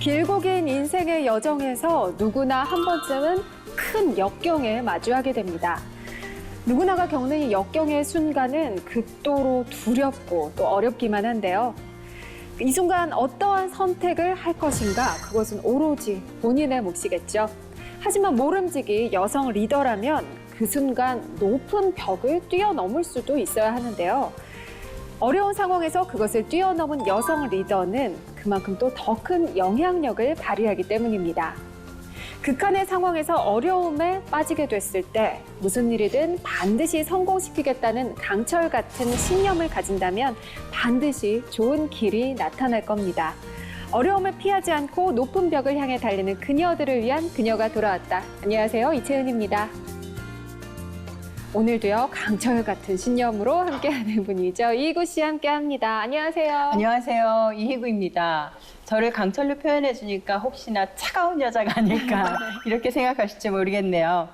길고 긴 인생의 여정에서 누구나 한 번쯤은 큰 역경에 마주하게 됩니다. 누구나가 겪는 이 역경의 순간은 극도로 두렵고 또 어렵기만 한데요. 이 순간 어떠한 선택을 할 것인가, 그것은 오로지 본인의 몫이겠죠. 하지만 모름지기 여성 리더라면 그 순간 높은 벽을 뛰어넘을 수도 있어야 하는데요. 어려운 상황에서 그것을 뛰어넘은 여성 리더는 그만큼 또 더 큰 영향력을 발휘하기 때문입니다. 극한의 상황에서 어려움에 빠지게 됐을 때 무슨 일이든 반드시 성공시키겠다는 강철 같은 신념을 가진다면 반드시 좋은 길이 나타날 겁니다. 어려움을 피하지 않고 높은 벽을 향해 달리는 그녀들을 위한 그녀가 돌아왔다. 안녕하세요, 이채은입니다. 오늘도요, 강철 같은 신념으로 함께하는 분이죠. 이희구 씨 함께합니다. 안녕하세요. 안녕하세요, 이희구입니다. 저를 강철로 표현해 주니까 혹시나 차가운 여자가 아닐까 이렇게 생각하실지 모르겠네요.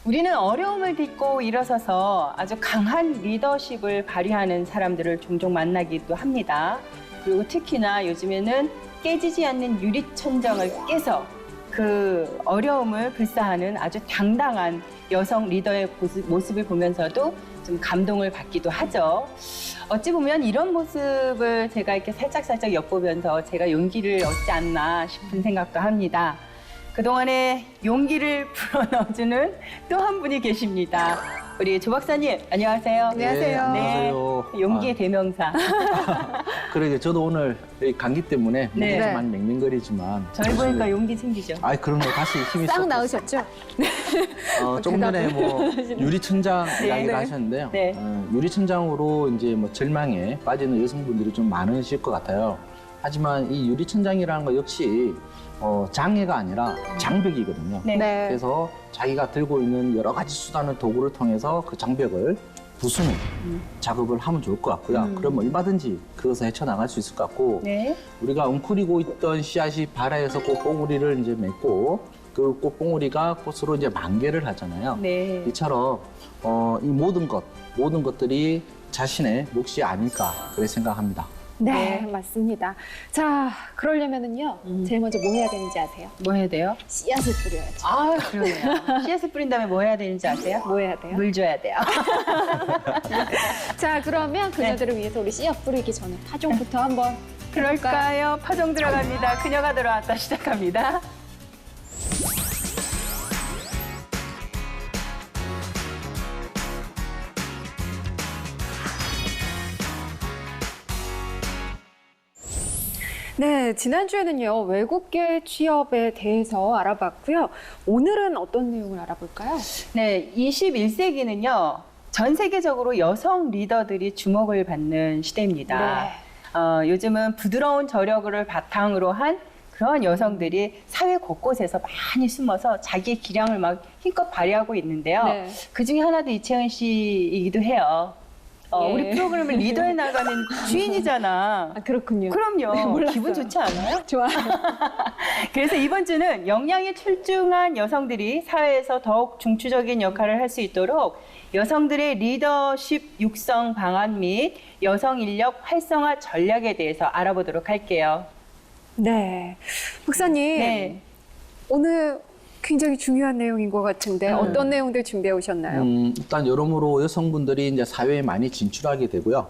우리는 어려움을 딛고 일어서서 아주 강한 리더십을 발휘하는 사람들을 종종 만나기도 합니다. 그리고 특히나 요즘에는 깨지지 않는 유리천장을 깨서 그 어려움을 불사하는 아주 당당한 여성 리더의 모습을 보면서도 좀 감동을 받기도 하죠. 어찌 보면 이런 모습을 제가 이렇게 살짝살짝 엿보면서 제가 용기를 얻지 않나 싶은 생각도 합니다. 그동안에 용기를 불어넣어주는 또 한 분이 계십니다. 우리 조 박사님, 안녕하세요. 안녕하세요. 네, 안녕하세요. 용기의 대명사. 그러게 저도 오늘 이 감기 때문에 네. 목이 많이 맹맹거리지만 저희 보니까 용기 생기죠. 아 그런 거 다시 힘이 싹 쏙 나으셨죠? 조금 전에 뭐 유리천장 네. 이야기를 네. 하셨는데요. 네. 유리천장으로 이제 뭐 절망에 빠지는 여성분들이 좀 많으실 것 같아요. 하지만 이 유리천장이라는 거 역시 장애가 아니라 장벽이거든요. 네. 네. 그래서 자기가 들고 있는 여러 가지 수단을 도구를 통해서 그 장벽을 부수는 작업을 하면 좋을 것 같고요. 그럼 얼마든지 그것을 헤쳐나갈 수 있을 것 같고 네. 우리가 웅크리고 있던 씨앗이 발아에서 꽃봉우리를 이제 맺고 그 꽃봉우리가 꽃으로 이제 만개를 하잖아요. 네. 이처럼 이 모든 것들이 자신의 몫이 아닐까 그렇게 생각합니다. 네, 네. 맞습니다. 자, 그러려면은요, 제일 먼저 뭐 해야 되는지 아세요? 뭐 해야 돼요? 씨앗을 뿌려야죠. 아, 그러네요. 씨앗을 뿌린 다음에 뭐 해야 되는지 아세요? 뭐 해야 돼요? 물 줘야 돼요. 자, 그러면 그녀들을 위해서 우리 씨앗 뿌리기 전에 파종부터 한번 해볼까요? 그럴까요? 파종 들어갑니다. 그녀가 들어왔다 시작합니다. 네, 지난주에는요, 외국계 취업에 대해서 알아봤고요. 오늘은 어떤 내용을 알아볼까요? 네, 21세기는요. 전 세계적으로 여성 리더들이 주목을 받는 시대입니다. 요즘은 부드러운 저력을 바탕으로 한 그런 여성들이 사회 곳곳에서 많이 숨어서 자기의 기량을 막 힘껏 발휘하고 있는데요. 네. 그중에 하나도 이채은 씨이기도 해요. 예. 우리 프로그램을 리더해 나가는 주인이잖아. 아, 그렇군요. 그럼요. 네, 몰랐어요. 기분 좋지 않아요? 좋아요. 그래서 이번 주는 역량이 출중한 여성들이 사회에서 더욱 중추적인 역할을 할 수 있도록 여성들의 리더십 육성 방안 및 여성 인력 활성화 전략에 대해서 알아보도록 할게요. 네. 박사님, 네. 오늘 굉장히 중요한 내용인 것 같은데 어떤 내용들 준비해 오셨나요? 일단 여러모로 여성분들이 이제 사회에 많이 진출하게 되고요.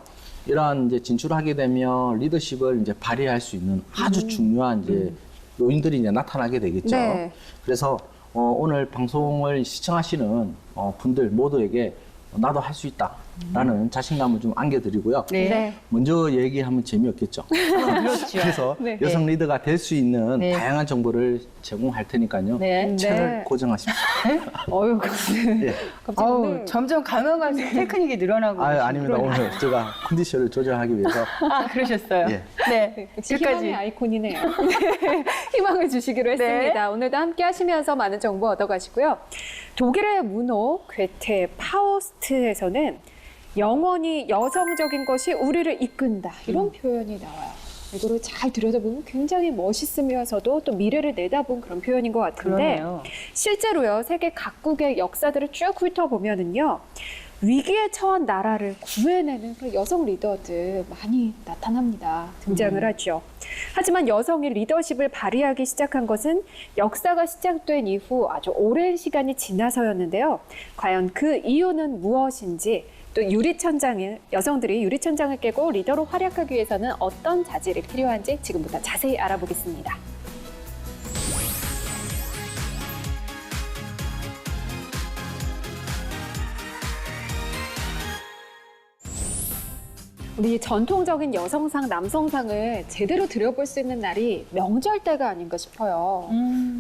이러한 이제 진출하게 되면 리더십을 이제 발휘할 수 있는 아주 중요한 이제 요인들이 이제 나타나게 되겠죠. 네. 그래서 오늘 방송을 시청하시는 분들 모두에게 나도 할 수 있다라는 자신감을 좀 안겨드리고요. 네. 네. 먼저 얘기하면 재미없겠죠. 그렇죠. 그래서 네. 여성 리더가 될 수 있는 네. 다양한 정보를 제공할 테니까요. 네. 채널 고정하십시오. 어휴, 예. 갑자기 오늘 점점 가면 갈수록 테크닉이 늘어나고. 아닙니다. 오늘 제가 컨디션을 조절하기 위해서. 그러셨어요. 예. 네. 역시 희망의 아이콘이네요. 희망을 주시기로 했습니다. 오늘도 함께 하시면서 많은 정보 얻어가시고요. 독일의 문호 괴테 파우스트에서는 영원히 여성적인 것이 우리를 이끈다. 이런 표현이 나와요. 이거를 잘 들여다보면 굉장히 멋있으면서도 또 미래를 내다본 그런 표현인 것 같은데 그러네요. 실제로요, 세계 각국의 역사들을 쭉 훑어보면은요, 위기에 처한 나라를 구해내는 그 여성 리더들 많이 나타납니다. 등장을 하죠. 하지만 여성이 리더십을 발휘하기 시작한 것은 역사가 시작된 이후 아주 오랜 시간이 지나서였는데요. 과연 그 이유는 무엇인지, 또 여성들이 유리천장을 깨고 리더로 활약하기 위해서는 어떤 자질이 필요한지 지금부터 자세히 알아보겠습니다. 우리 전통적인 여성상, 남성상을 제대로 들여볼 수 있는 날이 명절 때가 아닌가 싶어요.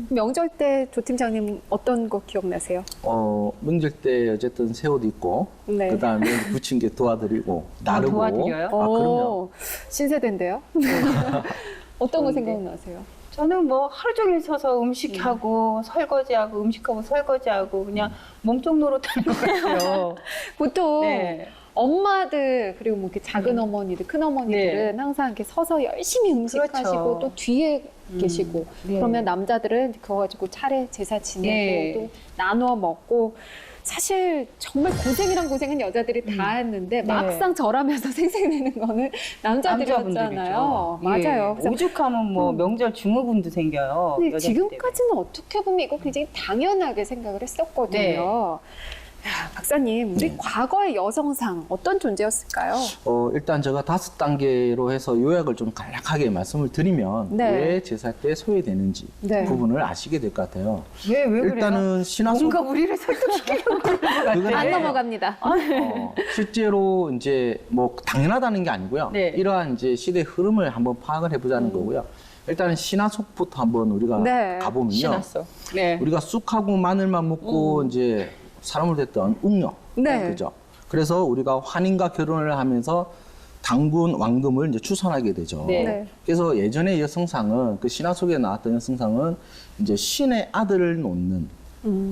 명절 때 조 팀장님 어떤 거 기억나세요? 명절 때 어쨌든 새 옷 입고 네. 그다음에 부침개 도와드리고 나르고. 도와드려요? 그럼요. 신세대인데요? 어떤 거 생각나세요? 저는 뭐 하루 종일 서서 음식하고 설거지하고 음식하고 설거지하고 그냥 몸통 노릇하는 것 같아요. 보통 네. 엄마들 그리고 뭐 이렇게 작은 어머니들, 큰 어머니들은 항상 이렇게 서서 열심히 음식하시고 그렇죠. 또 뒤에 계시고 네. 그러면 남자들은 그거 가지고 차례 제사 지내고 네. 또 나누어 먹고 사실 정말 고생이란 고생은 여자들이 다 했는데 네. 막상 절하면서 생색내는 거는 남자들이었잖아요. 남자분들이죠. 맞아요. 예. 그래서 오죽하면 뭐 명절 증후군도 생겨요. 근데 여자들 때문에. 지금까지는 어떻게 보면 이거 굉장히 당연하게 생각을 했었거든요. 네. 야, 박사님, 우리 네. 과거의 여성상 어떤 존재였을까요? 일단 제가 5단계로 해서 요약을 좀 간략하게 말씀을 드리면 네. 왜 제사 때 소외되는지 네. 부분을 아시게 될 것 같아요. 왜 그래요? 일단은 신화속 뭔가 우리를 설득시키려고 그러는 것 같아요. 그건 안 넘어갑니다. 실제로 이제 뭐 당연하다는 게 아니고요. 네. 이러한 이제 시대 흐름을 한번 파악을 해보자는 거고요. 일단은 신화속부터 한번 우리가 네. 가보면요. 신났어. 네. 우리가 쑥하고 마늘만 먹고 이제 사람을 됐던 웅녀. 네. 그죠? 그래서 우리가 환인과 결혼을 하면서 당군 왕금을 이제 추선하게 되죠. 네. 네. 그래서 예전의 여성상은 그 신화 속에 나왔던 여성상은 이제 신의 아들을 놓는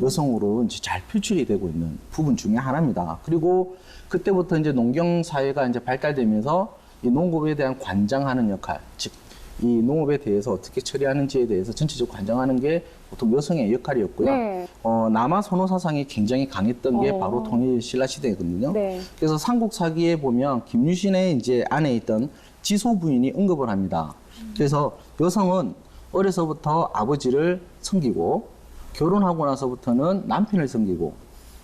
여성으로 이제 잘 표출이 되고 있는 부분 중에 하나입니다. 그리고 그때부터 이제 농경 사회가 이제 발달되면서 이 농업에 대한 관장하는 역할, 즉 이 농업에 대해서 어떻게 처리하는지에 대해서 전체적으로 관장하는 게 보통 여성의 역할이었고요. 네. 남아 선호 사상이 굉장히 강했던 게 어. 바로 통일 신라 시대거든요. 네. 그래서 삼국사기에 보면 김유신의 이제 안에 있던 지소 부인이 언급을 합니다. 그래서 여성은 어려서부터 아버지를 섬기고 결혼하고 나서부터는 남편을 섬기고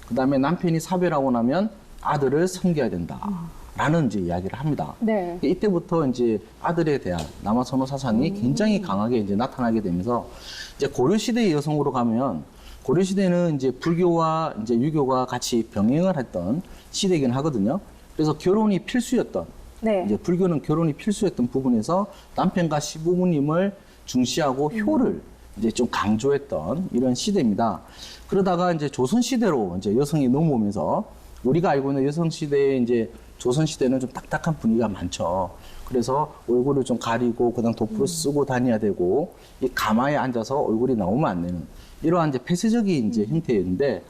그다음에 남편이 사별하고 나면 아들을 섬겨야 된다. 라는 이제 이야기를 합니다. 네. 이때부터 이제 아들에 대한 남아 선호 사상이 굉장히 강하게 이제 나타나게 되면서 이제 고려 시대의 여성으로 가면 고려 시대는 이제 불교와 이제 유교가 같이 병행을 했던 시대이긴 하거든요. 그래서 결혼이 필수였던 네. 이제 불교는 결혼이 필수였던 부분에서 남편과 시부모님을 중시하고 효를 이제 좀 강조했던 이런 시대입니다. 그러다가 이제 조선 시대로 이제 여성이 넘어오면서 우리가 알고 있는 여성 시대에 이제 조선 시대는 좀 딱딱한 분위기가 많죠. 그래서 얼굴을 좀 가리고 그다음 도프를 쓰고 다녀야 되고 이 가마에 앉아서 얼굴이 나오면 안 되는 이러한 이제 폐쇄적인 이제 형태였는데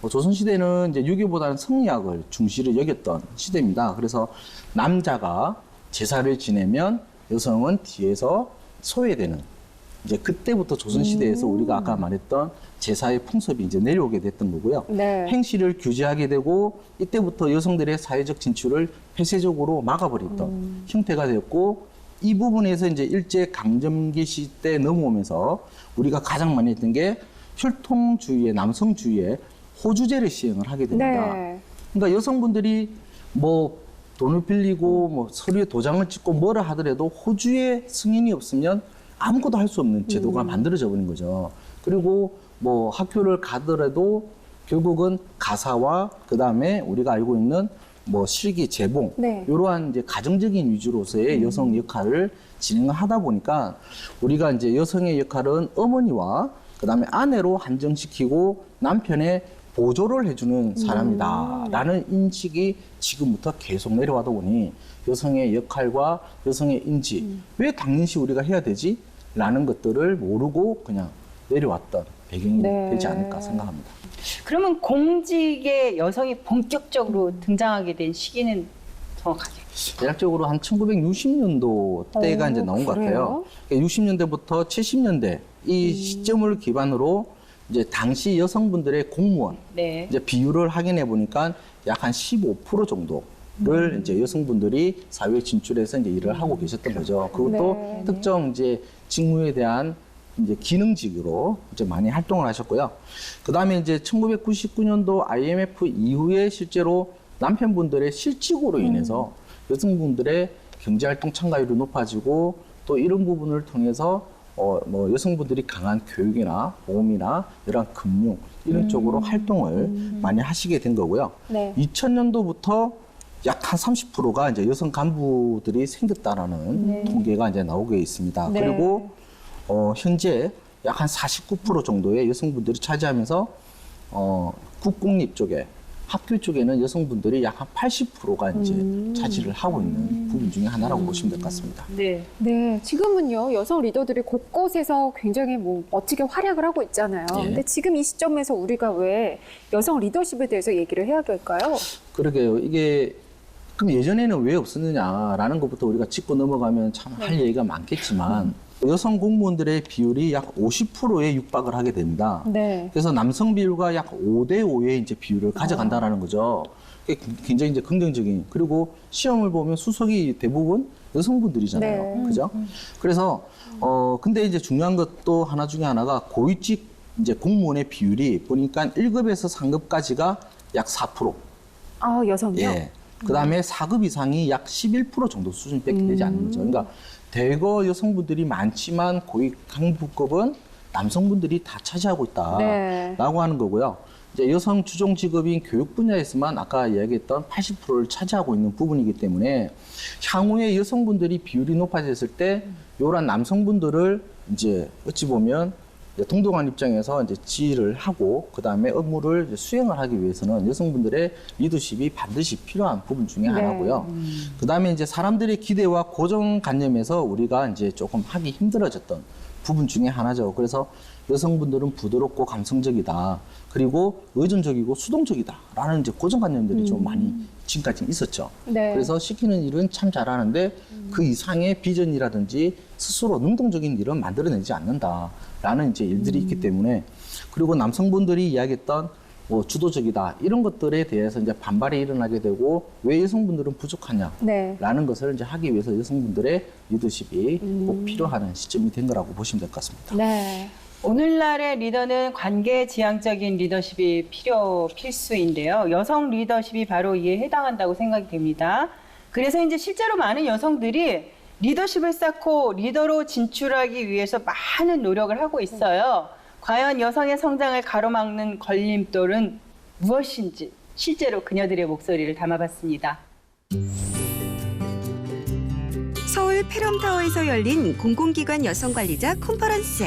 조선 시대는 이제 유교보다는 성리학을 중시를 여겼던 시대입니다. 그래서 남자가 제사를 지내면 여성은 뒤에서 소외되는 이제 그때부터 조선 시대에서 우리가 아까 말했던 제사의 풍습이 이제 내려오게 됐던 거고요. 네. 행실을 규제하게 되고 이때부터 여성들의 사회적 진출을 폐쇄적으로 막아버렸던 형태가 되었고 이 부분에서 이제 일제 강점기 시대 넘어오면서 우리가 가장 많이 했던 게 혈통주의의 남성주의의 호주제를 시행을 하게 됩니다. 네. 그러니까 여성분들이 뭐 돈을 빌리고 뭐 서류에 도장을 찍고 뭐라 하더라도 호주의 승인이 없으면 아무것도 할 수 없는 제도가 만들어져 버린 거죠. 그리고 뭐 학교를 가더라도 결국은 가사와 그 다음에 우리가 알고 있는 뭐 실기, 재봉 네. 이러한 이제 가정적인 위주로서의 여성 역할을 진행을 하다 보니까 우리가 이제 여성의 역할은 어머니와 그 다음에 아내로 한정시키고 남편의 보조를 해주는 사람이다라는 인식이 지금부터 계속 내려와다 보니 여성의 역할과 여성의 인지 왜 당연시 우리가 해야 되지? 라는 것들을 모르고 그냥 내려왔던 배경이 네. 되지 않을까 생각합니다. 그러면 공직에 여성이 본격적으로 등장하게 된 시기는 정확하게? 대략적으로 한 1960년도 때가 이제 나온 것 같아요. 60년대부터 70년대 이 시점을 기반으로 이제 당시 여성분들의 공무원 네. 이제 비율을 확인해 보니까 약 한 15% 정도 이제 여성분들이 사회에 진출해서 이제 일을 하고 계셨던 거죠. 그것도 네. 특정 이제 직무에 대한 이제 기능직으로 이제 많이 활동을 하셨고요. 그 다음에 이제 1999년도 IMF 이후에 실제로 남편분들의 실직으로 인해서 여성분들의 경제활동 참가율이 높아지고 또 이런 부분을 통해서 뭐 여성분들이 강한 교육이나 보험이나 이런 금융 이런 쪽으로 활동을 많이 하시게 된 거고요. 네. 2000년도부터 약 한 30%가 이제 여성 간부들이 생겼다라는 통계가 이제 나오고 있습니다. 네. 그리고 현재 약 한 49% 정도의 여성분들이 차지하면서 국공립 쪽에 학교 쪽에는 여성분들이 약 한 80%가 이제 차지를 하고 있는 부분 중에 하나라고 보시면 될 것 같습니다. 네. 네, 지금은요, 여성 리더들이 곳곳에서 굉장히 뭐 멋지게 활약을 하고 있잖아요. 예. 근데 지금 이 시점에서 우리가 왜 여성 리더십에 대해서 얘기를 해야 될까요? 그러게요. 이게 그럼 예전에는 왜 없었느냐라는 것부터 우리가 짚고 넘어가면 참 할 얘기가 많겠지만 여성 공무원들의 비율이 약 50%에 육박을 하게 됩니다. 네. 그래서 남성 비율과 약 5대 5의 이제 비율을 가져간다라는 거죠. 그게 굉장히 이제 긍정적인. 그리고 시험을 보면 수석이 대부분 여성분들이잖아요. 네. 그죠? 그래서 근데 이제 중요한 것도 하나 중에 하나가 고위직 이제 공무원의 비율이 보니까 1급에서 3급까지가 약 4%. 아, 여성이요? 예. 그 다음에 4급 이상이 약 11% 정도 수준밖에 되지 않는 거죠. 그러니까 대거 여성분들이 많지만 고위 간부급은 남성분들이 다 차지하고 있다라고 네. 하는 거고요. 이제 여성 주종 직업인 교육 분야에서만 아까 이야기했던 80%를 차지하고 있는 부분이기 때문에 향후에 여성분들이 비율이 높아졌을 때 이런 남성분들을 이제 어찌 보면 이제 동등한 입장에서 이제 지휘를 하고 그 다음에 업무를 이제 수행을 하기 위해서는 여성분들의 리더십이 반드시 필요한 부분 중에 하나고요. 그 다음에 이제 사람들의 기대와 고정관념에서 우리가 이제 조금 하기 힘들어졌던 부분 중에 하나죠. 그래서 여성분들은 부드럽고 감성적이다. 그리고 의존적이고 수동적이다라는 이제 고정관념들이 좀 많이 지금까지 있었죠. 네. 그래서 시키는 일은 참 잘하는데 그 이상의 비전이라든지 스스로 능동적인 일은 만들어내지 않는다라는 이제 일들이 있기 때문에 그리고 남성분들이 이야기했던 뭐 주도적이다 이런 것들에 대해서 이제 반발이 일어나게 되고 왜 여성분들은 부족하냐라는 네. 것을 이제 하기 위해서 여성분들의 리더십이 꼭 필요한 시점이 된 거라고 보시면 될 것 같습니다. 네. 오늘날의 리더는 관계지향적인 리더십이 필수인데요. 여성 리더십이 바로 이에 해당한다고 생각이 됩니다. 그래서 이제 실제로 많은 여성들이 리더십을 쌓고 리더로 진출하기 위해서 많은 노력을 하고 있어요. 과연 여성의 성장을 가로막는 걸림돌은 무엇인지 실제로 그녀들의 목소리를 담아봤습니다. 서울 페럼타워에서 열린 공공기관 여성관리자 컨퍼런스.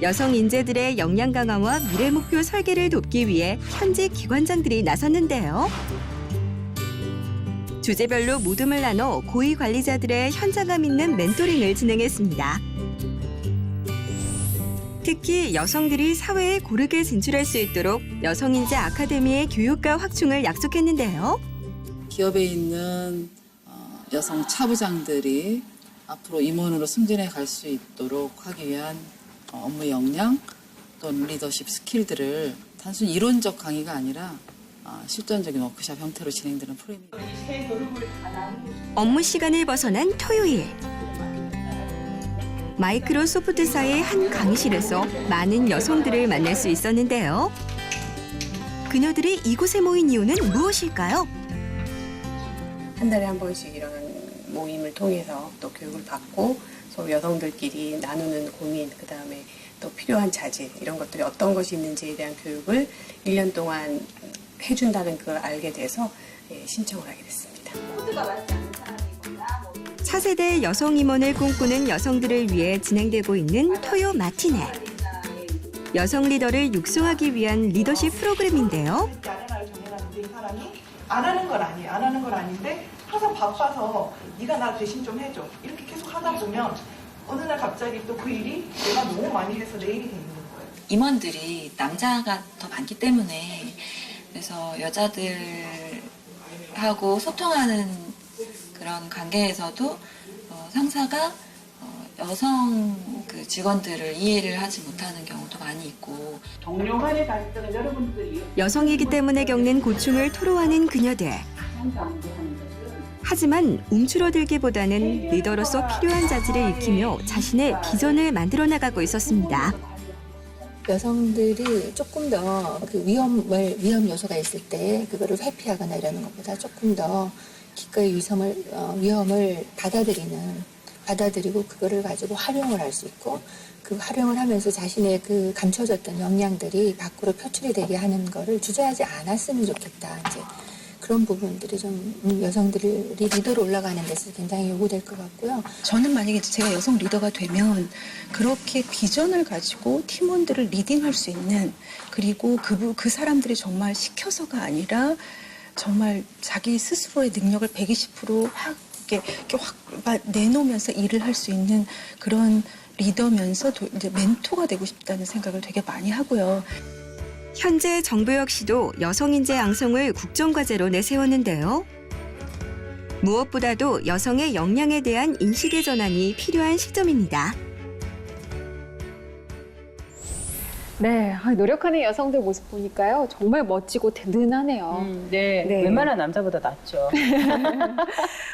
여성 인재들의 역량 강화와 미래 목표 설계를 돕기 위해 현직 기관장들이 나섰는데요. 주제별로 모둠을 나눠 고위 관리자들의 현장감 있는 멘토링을 진행했습니다. 특히 여성들이 사회에 고르게 진출할 수 있도록 여성인재 아카데미의 교육과 확충을 약속했는데요. 기업에 있는 여성 차부장들이 앞으로 임원으로 승진해 갈 수 있도록 하기 위한 업무 역량 또는 리더십 스킬들을 단순히 이론적 강의가 아니라 실전적인 워크숍 형태로 진행되는 프로그램입니다. 업무 시간을 벗어난 토요일. 마이크로소프트사의 한 강의실에서 많은 여성들을 만날 수 있었는데요. 그녀들이 이곳에 모인 이유는 무엇일까요? 한 달에 한 번씩 이런 모임을 통해서 또 교육을 받고 서로 여성들끼리 나누는 고민, 그다음에 또 필요한 자질 이런 것들이 어떤 것이 있는지에 대한 교육을 1년 동안 해준다는 걸 알게 돼서 신청을 하게 됐습니다. 차세대 여성 임원을 꿈꾸는 여성들을 위해 진행되고 있는 토요 마티네. 여성 리더를 육성하기 위한 리더십 프로그램인데요. 안 하는 건 아니에요. 안 하는 건 아닌데 항상 바빠서 네가 나 대신 좀 해줘. 이렇게 계속 하다 보면 어느 날 갑자기 또 그 일이 내가 너무 많이 해서 내 일이 되는 거예요. 임원들이 남자가 더 많기 때문에 그래서 여자들하고 소통하는 그런 관계에서도 상사가 여성 그 직원들을 이해를 하지 못하는 경우도 많이 있고 동료 간의 갈등은 여러분들이 여성이기 때문에 겪는 고충을 토로하는 그녀들. 하지만 움츠러들기보다는 리더로서 필요한 자질을 익히며 자신의 비전을 만들어 나가고 있었습니다. 여성들이 조금 더 그 위험 요소가 있을 때 그거를 회피하거나 이러는 것보다 조금 더 기꺼이 위험을 받아들이고 그거를 가지고 활용을 할 수 있고 그 활용을 하면서 자신의 그 감춰졌던 역량들이 밖으로 표출이 되게 하는 거를 주저하지 않았으면 좋겠다. 이제 그런 부분들이 좀 여성들이 리더로 올라가는 데서 굉장히 요구될 것 같고요. 저는 만약에 제가 여성 리더가 되면 그렇게 비전을 가지고 팀원들을 리딩할 수 있는, 그리고 그 사람들이 정말 시켜서가 아니라 정말 자기 스스로의 능력을 120% 확 내놓으면서 일을 할 수 있는 그런 리더면서 이제 멘토가 되고 싶다는 생각을 되게 많이 하고요. 현재 정부 역시도 여성 인재 양성을 국정과제로 내세웠는데요. 무엇보다도 여성의 역량에 대한 인식의 전환이 필요한 시점입니다. 네, 노력하는 여성들 모습 보니까요. 정말 멋지고 든든하네요. 네, 네. 웬만한 남자보다 낫죠.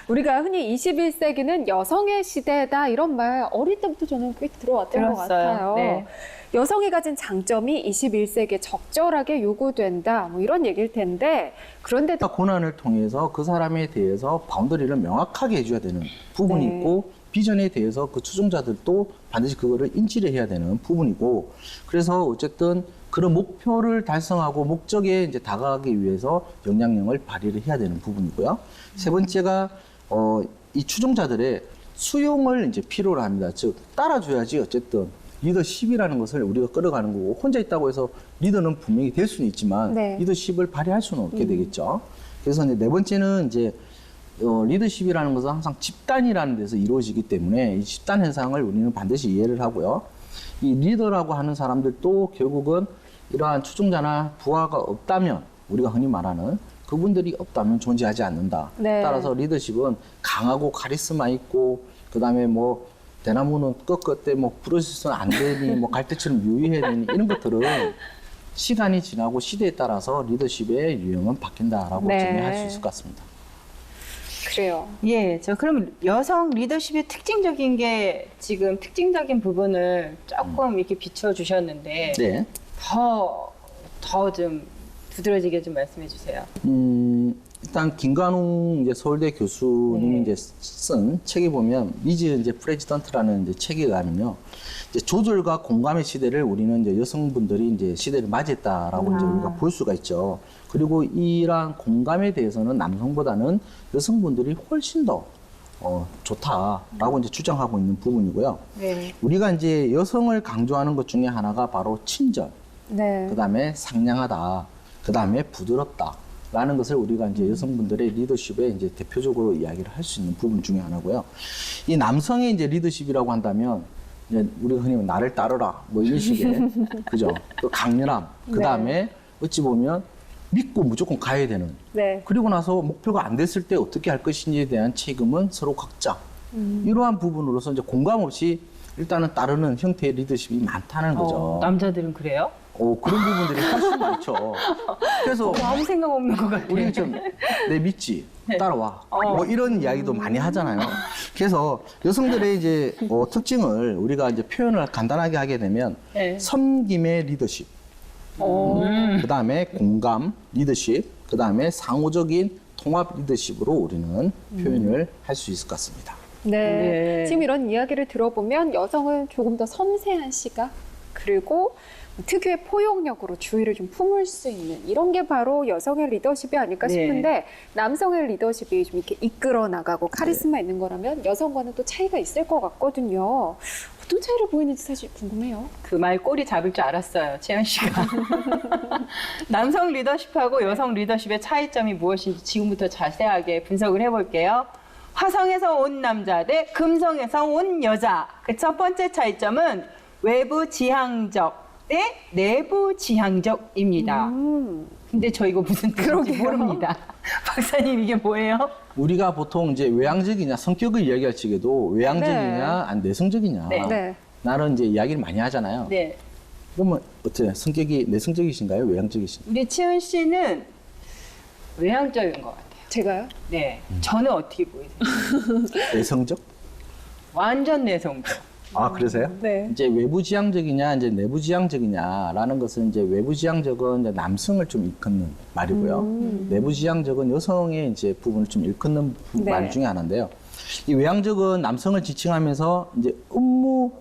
우리가 흔히 21세기는 여성의 시대다 이런 말 어릴 때부터 저는 꽤 들어왔던 것 들었어요. 같아요. 네. 여성이 가진 장점이 21세기에 적절하게 요구된다 뭐 이런 얘기일 텐데 그런데도 고난을 통해서 그 사람에 대해서 바운더리를 명확하게 해줘야 되는 부분이 네. 있고 비전에 대해서 그 추종자들도 반드시 그거를 인지를 해야 되는 부분이고 그래서 어쨌든 그런 목표를 달성하고 목적에 이제 다가가기 위해서 역량을 발휘를 해야 되는 부분이고요. 세 번째가 이 추종자들의 수용을 이제 필요로 합니다. 즉 따라줘야지 어쨌든 리더십이라는 것을 우리가 끌어가는 거고 혼자 있다고 해서 리더는 분명히 될 수는 있지만 네. 리더십을 발휘할 수는 없게 되겠죠. 그래서 이제 네 번째는 이제 리더십이라는 것은 항상 집단이라는 데서 이루어지기 때문에 이 집단 현상을 우리는 반드시 이해를 하고요. 이 리더라고 하는 사람들도 결국은 이러한 추종자나 부하가 없다면 우리가 흔히 말하는 그분들이 없다면 존재하지 않는다. 네. 따라서 리더십은 강하고 카리스마 있고 그다음에 뭐 대나무는 꺾을 뭐 부러져서는 안 되니 뭐 갈대처럼 유의해야 되니 이런 것들은 시간이 지나고 시대에 따라서 리더십의 유형은 바뀐다라고 네. 정리할 수 있을 것 같습니다. 그래요. 예, 저 그럼 여성 리더십의 특징적인 특징적인 부분을 조금 이렇게 비춰주셨는데 네. 더 좀 두드러지게 좀 말씀해 주세요. 일단 김관웅 이제 서울대 교수님이 네. 이제 쓴 책에 보면 미즈 이제 프레지던트라는 이제 책에 의하면요. 이제 조절과 공감의 시대를 우리는 이제 여성분들이 이제 시대를 맞이했다라고 이제 우리가 볼 수가 있죠. 그리고 이러한 공감에 대해서는 남성보다는 여성분들이 훨씬 더 좋다라고 이제 주장하고 있는 부분이고요. 네. 우리가 이제 여성을 강조하는 것 중에 하나가 바로 친절, 네. 그다음에 상냥하다, 그다음에 부드럽다. 라는 것을 우리가 이제 여성분들의 리더십에 이제 대표적으로 이야기를 할 수 있는 부분 중에 하나고요. 이 남성의 이제 리더십이라고 한다면 이제 우리가 흔히 나를 따르라 뭐 이런 식의 그죠? 또 강렬함. 그다음에 어찌 보면 믿고 무조건 가야 되는. 네. 그리고 나서 목표가 안 됐을 때 어떻게 할 것인지에 대한 책임은 서로 각자. 이러한 부분으로서 이제 공감 없이 일단은 따르는 형태의 리더십이 많다는 거죠. 남자들은 그래요? 그런 부분들이 훨씬 많죠. 그래서 아무 생각 없는 것 같아요. 우리 좀 내 믿지 따라와 뭐 이런 이야기도 많이 하잖아요. 그래서 여성들의 이제 특징을 우리가 이제 표현을 간단하게 하게 되면 네. 섬김의 리더십, 그다음에 공감 리더십, 그다음에 상호적인 통합 리더십으로 우리는 표현을 할 수 있을 것 같습니다. 네. 네. 지금 이런 이야기를 들어보면 여성은 조금 더 섬세한 시각 그리고 특유의 포용력으로 주의를 좀 품을 수 있는 이런 게 바로 여성의 리더십이 아닐까 네. 싶은데 남성의 리더십이 좀 이렇게 이끌어 나가고 카리스마 있는 거라면 여성과는 또 차이가 있을 것 같거든요. 어떤 차이를 보이는지 사실 궁금해요. 그 말 꼬리 잡을 줄 알았어요, 채연 씨가. 남성 리더십하고 여성 리더십의 차이점이 무엇인지 지금부터 자세하게 분석을 해볼게요. 화성에서 온 남자 대 금성에서 온 여자. 그 첫 번째 차이점은 외부 지향적 대 내부 지향적입니다. 근데 저 이거 무슨 뜻인지 모릅니다. 박사님 이게 뭐예요? 우리가 보통 이제 외향적이냐 성격을 이야기할 적에도 외향적이냐 아니 내성적이냐 네. 네. 나는 이제 이야기를 많이 하잖아요. 네. 그러면 어때요? 성격이 내성적이신가요? 외향적이신가요? 우리 치은 씨는 외향적인 것 같아요. 제가요? 네. 저는 어떻게 보이세요? 내성적? 완전 내성적. 아, 그러세요? 네. 이제 외부지향적이냐, 이제 내부지향적이냐라는 것은 이제 외부지향적은 이제 남성을 좀 일컫는 말이고요. 내부지향적은 여성의 이제 부분을 좀 일컫는 네. 말 중에 하나인데요. 이 외향적은 남성을 지칭하면서 이제 업무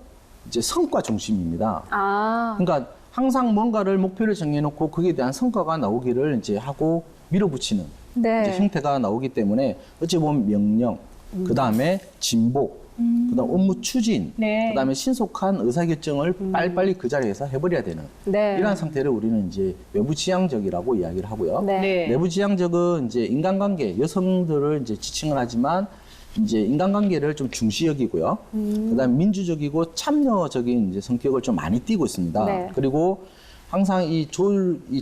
이제 성과 중심입니다. 아, 그러니까 항상 뭔가를 목표를 정해놓고 거기에 대한 성과가 나오기를 이제 하고 밀어붙이는 네. 이제 형태가 나오기 때문에 어찌 보면 명령, 그 다음에 진보, 그다음 업무 추진, 네. 그다음에 신속한 의사결정을 빨리빨리 그 자리에서 해버려야 되는 네. 이러한 상태를 우리는 이제 외부지향적이라고 이야기를 하고요. 네. 네. 내부지향적은 이제 인간관계, 여성들을 이제 지칭을 하지만 이제 인간관계를 좀 중시 여기고요. 그다음 민주적이고 참여적인 이제 성격을 좀 많이 띠고 있습니다. 네. 그리고 항상 이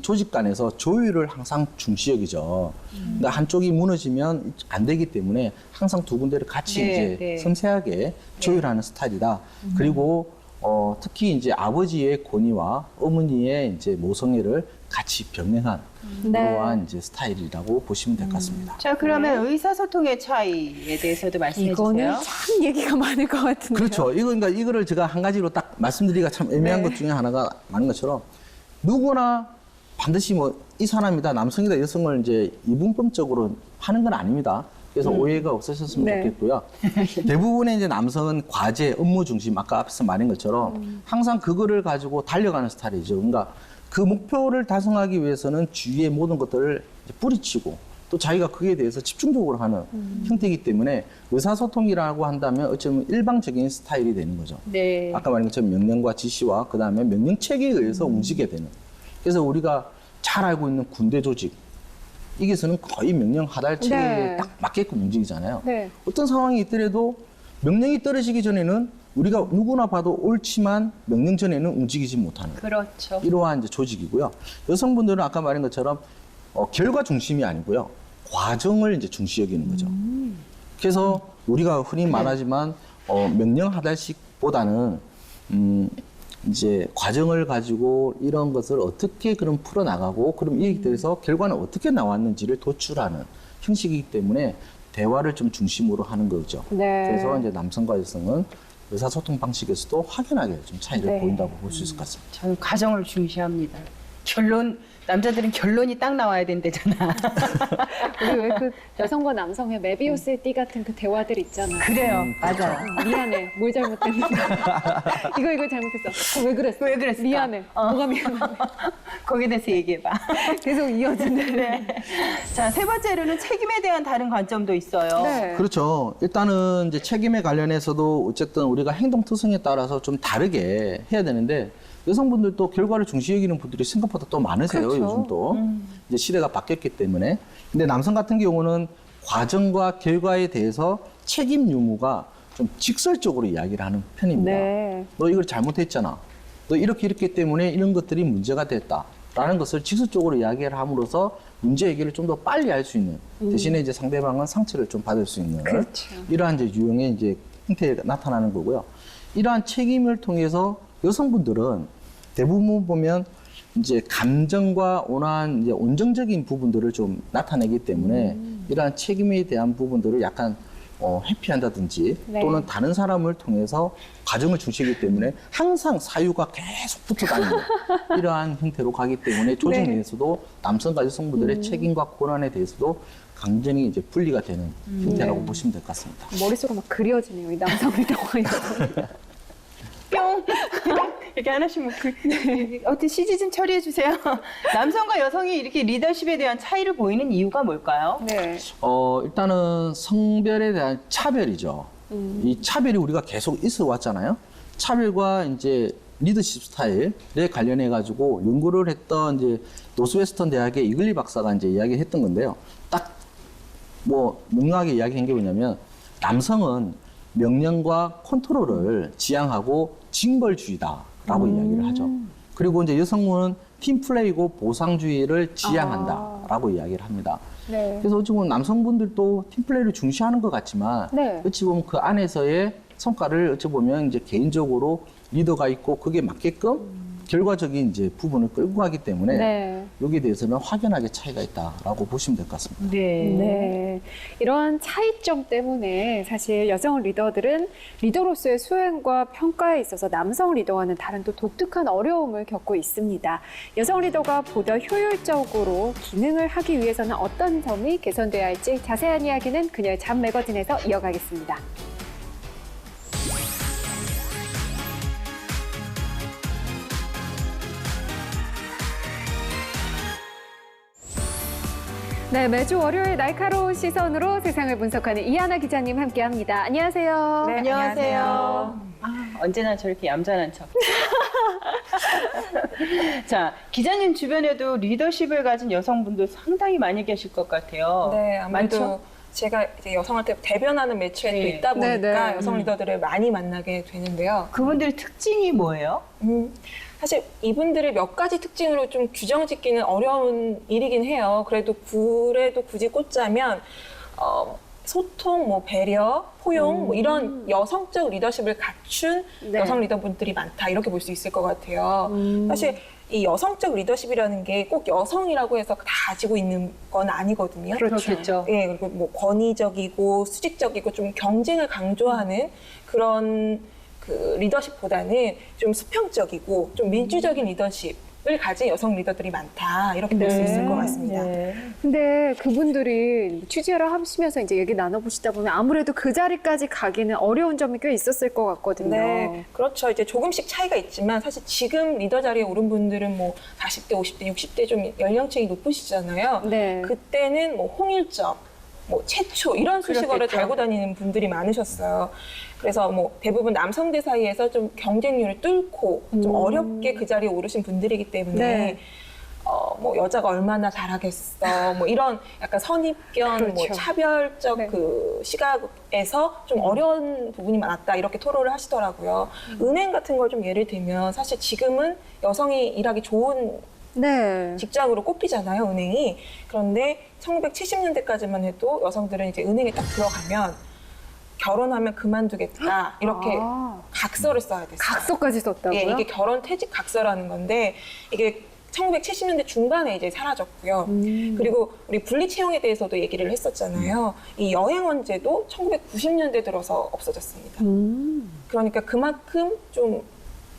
조직 간에서 조율을 항상 중시 여기죠. 그러니까 한쪽이 무너지면 안 되기 때문에 항상 두 군데를 같이 네, 이제 네. 섬세하게 조율하는 스타일이다. 그리고 특히 이제 아버지의 권위와 어머니의 이제 모성애를 같이 병행한 네. 그러한 이제 스타일이라고 보시면 될 것 같습니다. 자, 그러면 의사소통의 차이에 대해서도 말씀해 이거는 주세요. 참 얘기가 많을 것 같은데요. 그렇죠. 그러니까 이거를 제가 한 가지로 딱 말씀드리기가 참 애매한 네. 것 중에 하나가 많은 것처럼 누구나 반드시 뭐 이 사람이다, 남성이다, 여성을 이제 이분법적으로 하는 건 아닙니다. 그래서 오해가 없으셨으면 네. 좋겠고요. 대부분의 이제 남성은 과제, 업무 중심, 아까 앞에서 말한 것처럼 항상 그거를 가지고 달려가는 스타일이죠. 그러니까 그 목표를 달성하기 위해서는 주위의 모든 것들을 이제 뿌리치고 또 자기가 그에 대해서 집중적으로 하는 형태이기 때문에 의사소통이라고 한다면 어쩌면 일방적인 스타일이 되는 거죠. 네. 아까 말한 것처럼 명령과 지시와 그 다음에 명령체계에 의해서 움직이게 되는. 그래서 우리가 잘 알고 있는 군대 조직, 이게서는 거의 명령 하달 체계에 네. 딱 맞게끔 움직이잖아요. 네. 어떤 상황이 있더라도 명령이 떨어지기 전에는 우리가 누구나 봐도 옳지만 명령 전에는 움직이지 못하는 그렇죠. 이러한 이제 조직이고요. 여성분들은 아까 말한 것처럼 결과 중심이 아니고요. 과정을 이제 중시 여기는 거죠. 그래서 우리가 흔히 말하지만 명령 하달식보다는 이제 과정을 가지고 이런 것을 어떻게 그럼 풀어나가고 그럼 이에 대해서 결과는 어떻게 나왔는지를 도출하는 형식이기 때문에 대화를 좀 중심으로 하는 거죠. 네. 그래서 이제 남성과 여성은 의사소통 방식에서도 확연하게 좀 차이를 네. 보인다고 볼 수 있을 것 같습니다. 저는 과정을 중시합니다. 남자들은 결론이 딱 나와야 된대잖아. 우리 왜 그 여성과 남성의 메비우스의 띠 같은 그 대화들 있잖아요. 그래요. 맞아요. 미안해. 뭘 잘못했는지. 이거 잘못했어. 왜 그랬어? 왜 그랬을까? 미안해. 뭐가 미안해. 거기에 대해서 얘기해봐. 계속 이어지는. 네. 자, 세 번째로는 책임에 대한 다른 관점도 있어요. 네. 그렇죠. 일단은 이제 책임에 관련해서도 어쨌든 우리가 행동 특성에 따라서 좀 다르게 해야 되는데 여성분들도 결과를 중시 여기는 분들이 생각보다 또 많으세요. 그렇죠. 요즘 또 이제 시대가 바뀌었기 때문에. 근데 남성 같은 경우는 과정과 결과에 대해서 책임 유무가 좀 직설적으로 이야기를 하는 편입니다. 네. 너 이걸 잘못했잖아. 너 이렇게 때문에 이런 것들이 문제가 됐다라는 것을 직설적으로 이야기를 함으로써 문제 해결을 좀 더 빨리 할 수 있는 대신에 이제 상대방은 상처를 좀 받을 수 있는 그렇죠. 이러한 이제 유형의 이제 형태가 나타나는 거고요. 이러한 책임을 통해서 여성분들은 대부분 보면 이제 감정과 온화한 이제 온정적인 부분들을 좀 나타내기 때문에 이러한 책임에 대한 부분들을 약간 회피한다든지 네. 또는 다른 사람을 통해서 과정을 중시하기 때문에 항상 사유가 계속 붙어 다니는 이러한 형태로 가기 때문에 조직 네. 내에서도 남성과 여성분들의 책임과 권한에 대해서도 강전이 이제 분리가 되는 형태라고 네. 보시면 될 것 같습니다. 머릿속으로 막 그려지네요. 이 남성의 대화에서. 뿅! 이렇게 하나씩 뭐 어떻게 CG 좀 처리해 주세요. 남성과 여성이 이렇게 리더십에 대한 차이를 보이는 이유가 뭘까요? 네. 일단은 성별에 대한 차별이죠. 이 차별이 우리가 계속 있어 왔잖아요. 차별과 이제 리더십 스타일에 관련해 가지고 연구를 했던 이제 노스웨스턴 대학의 이글리 박사가 이제 이야기했던 건데요. 딱 뭐 명확하게 이야기한 게 뭐냐면 남성은 명령과 컨트롤을 지향하고 징벌주의다라고 이야기를 하죠. 그리고 이제 여성은 팀플레이고 보상주의를 지향한다라고 이야기를 합니다. 네. 그래서 어찌 보면 남성분들도 팀플레이를 중시하는 것 같지만 네. 어찌 보면 그 안에서의 성과를 어찌 보면 이제 개인적으로 리더가 있고 그게 맞게끔 결과적인 이제 부분을 끌고 가기 때문에 네. 여기에 대해서는 확연하게 차이가 있다라고 보시면 될 것 같습니다. 네. 이러한 차이점 때문에 사실 여성 리더들은 리더로서의 수행과 평가에 있어서 남성 리더와는 다른 또 독특한 어려움을 겪고 있습니다. 여성 리더가 보다 효율적으로 기능을 하기 위해서는 어떤 점이 개선돼야 할지 자세한 이야기는 그녀의 잠 매거진에서 이어가겠습니다. 네, 매주 월요일 날카로운 시선으로 세상을 분석하는 이하나 기자님 함께합니다. 안녕하세요. 네, 안녕하세요. 언제나 저렇게 얌전한 척. 자, 기자님 주변에도 리더십을 가진 여성분들 상당히 많이 계실 것 같아요. 네, 아무래도 많죠? 제가 이제 여성한테 대변하는 매체에 또 네. 있다 보니까 네, 네. 여성 리더들을 많이 만나게 되는데요. 그분들의 특징이 뭐예요? 사실 이분들의 몇 가지 특징으로 좀 규정 짓기는 어려운 일이긴 해요. 그래도 굳이 꽂자면 소통, 뭐 배려, 포용, 뭐 이런 여성적 리더십을 갖춘 네. 여성 리더분들이 많다 이렇게 볼 수 있을 것 같아요. 사실 이 여성적 리더십이라는 게 꼭 여성이라고 해서 다 가지고 있는 건 아니거든요. 그렇겠죠. 예, 그리고 뭐 권위적이고 수직적이고 좀 경쟁을 강조하는 그런 그 리더십보다는 좀 수평적이고 좀 민주적인 리더십을 가진 여성 리더들이 많다 이렇게 볼 수 있을 것 같습니다. 네. 근데 그분들이 취재를 하시면서 이제 얘기 나눠보시다 보면 아무래도 그 자리까지 가기는 어려운 점이 꽤 있었을 것 같거든요. 네, 그렇죠. 이제 조금씩 차이가 있지만 사실 지금 리더 자리에 오른 분들은 뭐 40대, 50대, 60대 좀 연령층이 높으시잖아요. 네. 그때는 뭐 홍일점, 뭐 최초 이런 수식어를 그렇겠죠. 달고 다니는 분들이 많으셨어요. 그래서 뭐 대부분 남성들 사이에서 좀 경쟁률을 뚫고 좀 어렵게 그 자리에 오르신 분들이기 때문에 네. 뭐 여자가 얼마나 잘하겠어, 뭐 이런 약간 선입견, 뭐 그렇죠. 차별적 네. 그 시각에서 좀 어려운 부분이 많았다 이렇게 토로를 하시더라고요. 은행 같은 걸 좀 예를 들면 사실 지금은 여성이 일하기 좋은 네. 직장으로 꼽히잖아요, 은행이. 그런데 1970년대까지만 해도 여성들은 이제 은행에 딱 들어가면 결혼하면 그만두겠다 이렇게 아, 각서를 써야 됐어요. 각서까지 썼다고요? 예, 이게 결혼 퇴직 각서라는 건데 이게 1970년대 중반에 이제 사라졌고요. 그리고 우리 분리 채용에 대해서도 얘기를 했었잖아요. 이 여행원제도 1990년대 들어서 없어졌습니다. 그러니까 그만큼 좀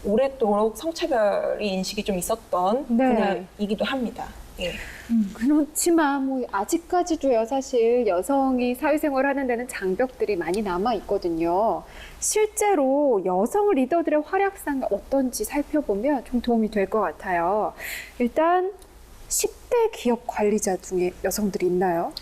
오랫도록 성차별이 인식이 좀 있었던 네. 분야이기도 합니다. 예. 그렇지만 뭐 아직까지도요 사실 여성이 사회생활을 하는 데는 장벽들이 많이 남아 있거든요. 실제로 여성 리더들의 활약상 어떤지 살펴보면 좀 도움이 될 것 같아요. 일단 10대 기업 관리자 중에 여성들이 있나요?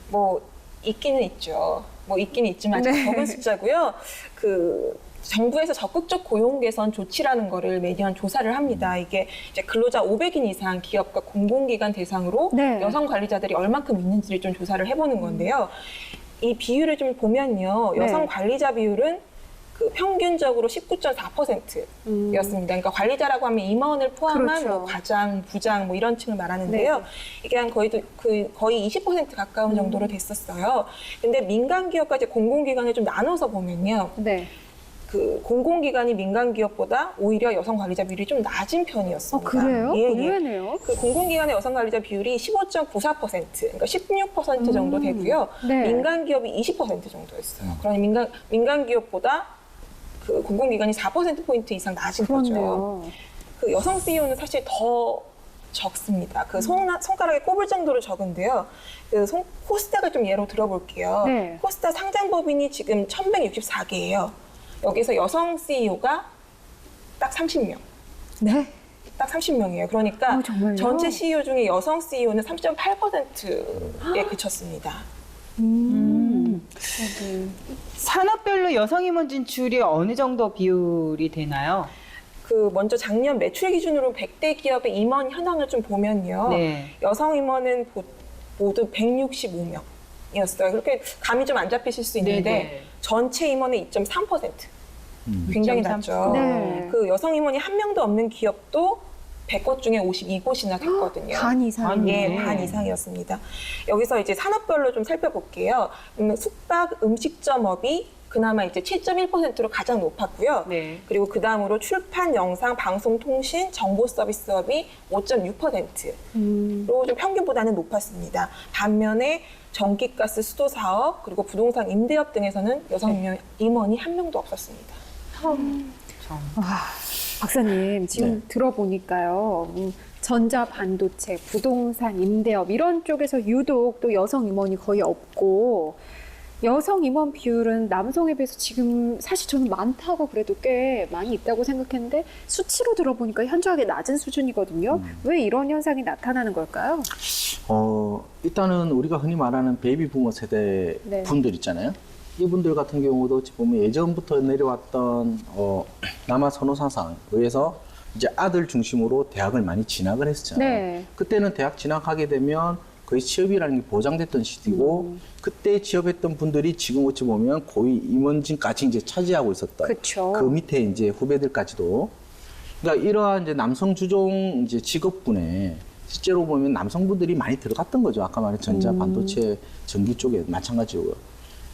뭐 있기는 있죠. 뭐 있기는 있지만 아직 네. 적은 숫자고요. 그 정부에서 적극적 고용 개선 조치라는 거를 매년 조사를 합니다. 이게 이제 근로자 500인 이상 기업과 공공기관 대상으로 네. 여성 관리자들이 얼만큼 있는지를 좀 조사를 해보는 건데요. 이 비율을 좀 보면요, 여성 네. 관리자 비율은 그 평균적으로 19.4%였습니다. 그러니까 관리자라고 하면 임원을 포함한 그렇죠. 뭐 과장, 부장 뭐 이런 층을 말하는데요. 네. 이게 한 거의 20% 가까운 정도로 됐었어요. 근데 민간 기업과 이제 공공기관을 좀 나눠서 보면요, 네. 그 공공기관이 민간 기업보다 오히려 여성 관리자 비율이 좀 낮은 편이었습니다. 그래요? 예, 예. 의외네요. 그 공공기관의 여성 관리자 비율이 15.94%, 그러니까 16% 정도 되고요. 네. 민간 기업이 20% 정도였어요. 그러니 민간 기업보다 그 공공기관이 4%포인트 이상 낮은 거죠. 그렇네요. 그 여성 CEO는 사실 더 적습니다. 그 손가락에 꼽을 정도로 적은데요. 그 코스닥을 좀 예로 들어볼게요. 네. 코스닥 상장법인이 지금 1164개예요. 여기서 여성 CEO가 딱 30명. 네. 딱 30명이에요. 그러니까 정말요? 전체 CEO 중에 여성 CEO는 3.8%에 그쳤습니다. 산업별로 여성 임원 진출이 어느 정도 비율이 되나요? 그 먼저 작년 매출 기준으로 100대 기업의 임원 현황을 좀 보면요. 네. 여성 임원은 모두 165명이었어요. 그렇게 감이 좀 안 잡히실 수 있는데 네네. 전체 임원의 2.3%. 굉장히 2.3%. 낮죠. 네. 그 여성 임원이 한 명도 없는 기업도 100곳 중에 52곳이나 됐거든요. 반 이상. 예, 반 이상이었습니다. 여기서 이제 산업별로 좀 살펴볼게요. 숙박, 음식점업이 그나마 이제 7.1%로 가장 높았고요. 네. 그리고 그 다음으로 출판, 영상, 방송, 통신, 정보 서비스업이 5.6%로 좀 평균보다는 높았습니다. 반면에 전기가스, 수도 사업, 그리고 부동산 임대업 등에서는 여성 임원이 한 명도 없었습니다. 박사님, 지금 네. 들어보니까요. 전자 반도체, 부동산, 임대업 이런 쪽에서 유독 또 여성 임원이 거의 없고 여성 임원 비율은 남성에 비해서 지금 사실 저는 많다고 그래도 꽤 많이 있다고 생각했는데 수치로 들어보니까 현저하게 낮은 수준이거든요. 왜 이런 현상이 나타나는 걸까요? 일단은 우리가 흔히 말하는 베이비 부머 세대 네. 분들 있잖아요. 이분들 같은 경우도 어찌 보면 예전부터 내려왔던 남아 선호사상에 의해서 이제 아들 중심으로 대학을 많이 진학을 했었잖아요. 네. 그때는 대학 진학하게 되면 거의 취업이라는 게 보장됐던 시기고 그때 취업했던 분들이 지금 어찌 보면 고위 임원진까지 이제 차지하고 있었던 그쵸. 그 밑에 이제 후배들까지도 그러니까 이러한 이제 남성 주종 이제 직업군에 실제로 보면 남성분들이 많이 들어갔던 거죠. 아까 말한 전자 반도체 전기 쪽에 마찬가지고요.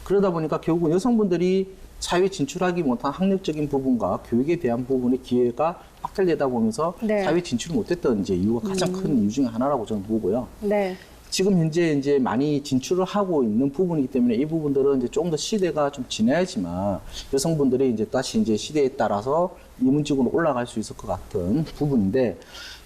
그러다 보니까 결국은 여성분들이 사회에 진출하기 못한 학력적인 부분과 교육에 대한 부분의 기회가 박탈되다 보면서 네. 사회에 진출을 못했던 이제 이유가 가장 큰 이유 중에 하나라고 저는 보고요. 네. 지금 현재 이제 많이 진출을 하고 있는 부분이기 때문에 이 부분들은 이제 조금 더 시대가 좀 지나야지만 여성분들이 이제 다시 이제 시대에 따라서 이문직으로 올라갈 수 있을 것 같은 부분인데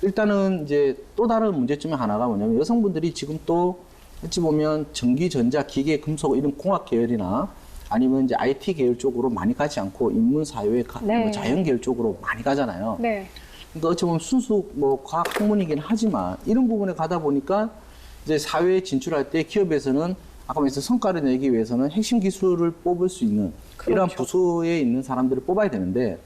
일단은 이제 또 다른 문제점이 하나가 뭐냐면 여성분들이 지금 또 어찌 보면 전기, 전자, 기계, 금속 이런 공학 계열이나 아니면 이제 IT 계열 쪽으로 많이 가지 않고 인문, 사회, 네. 뭐 자연 계열 쪽으로 많이 가잖아요. 네. 그러니까 어찌 보면 순수 뭐 과학 학문이긴 하지만 이런 부분에 가다 보니까 이제 사회에 진출할 때 기업에서는 아까 말했던 성과를 내기 위해서는 핵심 기술을 뽑을 수 있는 이러한 부서에 있는 사람들을 뽑아야 되는데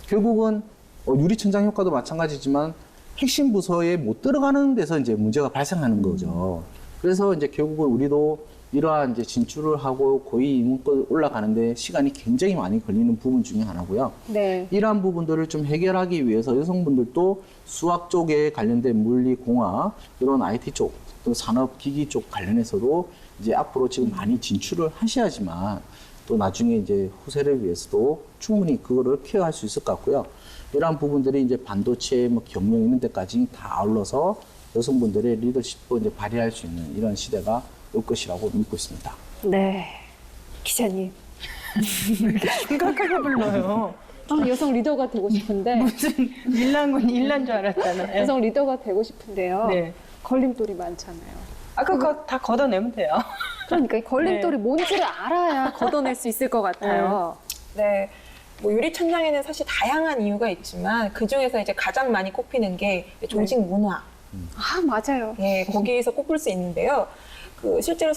결국은 유리천장 효과도 마찬가지지만 핵심 부서에 못 들어가는 데서 이제 문제가 발생하는 거죠. 그래서 이제 결국은 우리도 이러한 이제 진출을 하고 고위 임원권 올라가는데 시간이 굉장히 많이 걸리는 부분 중에 하나고요. 네. 이러한 부분들을 좀 해결하기 위해서 여성분들도 수학 쪽에 관련된 물리, 공학, 이런 IT 쪽, 또 산업, 기기 쪽 관련해서도 이제 앞으로 지금 많이 진출을 하셔야지만 또 나중에 이제 후세를 위해서도 충분히 그거를 케어할 수 있을 것 같고요. 이러한 부분들이 이제 반도체, 뭐 경영 이런 데까지 다 아울러서 여성분들의 리더십도 이제 발휘할 수 있는 이런 시대가 올 것이라고 믿고 있습니다. 네. 기자님. 심각하게 불러요. 여성 리더가 되고 싶은데 무슨 일난 줄 알았잖아요. 여성 리더가 되고 싶은데요. 네. 걸림돌이 많잖아요. 그거 다 걷어내면 돼요. 그러니까 이 걸림돌이 뭔지를 알아야 걷어낼 수 있을 것 같아요. 네. 뭐 유리천장에는 사실 다양한 이유가 있지만 그 중에서 이제 가장 많이 꼽히는 게 조직 문화. 아, 맞아요. 예, 거기에서 꼽을 수 있는데요. 그 실제로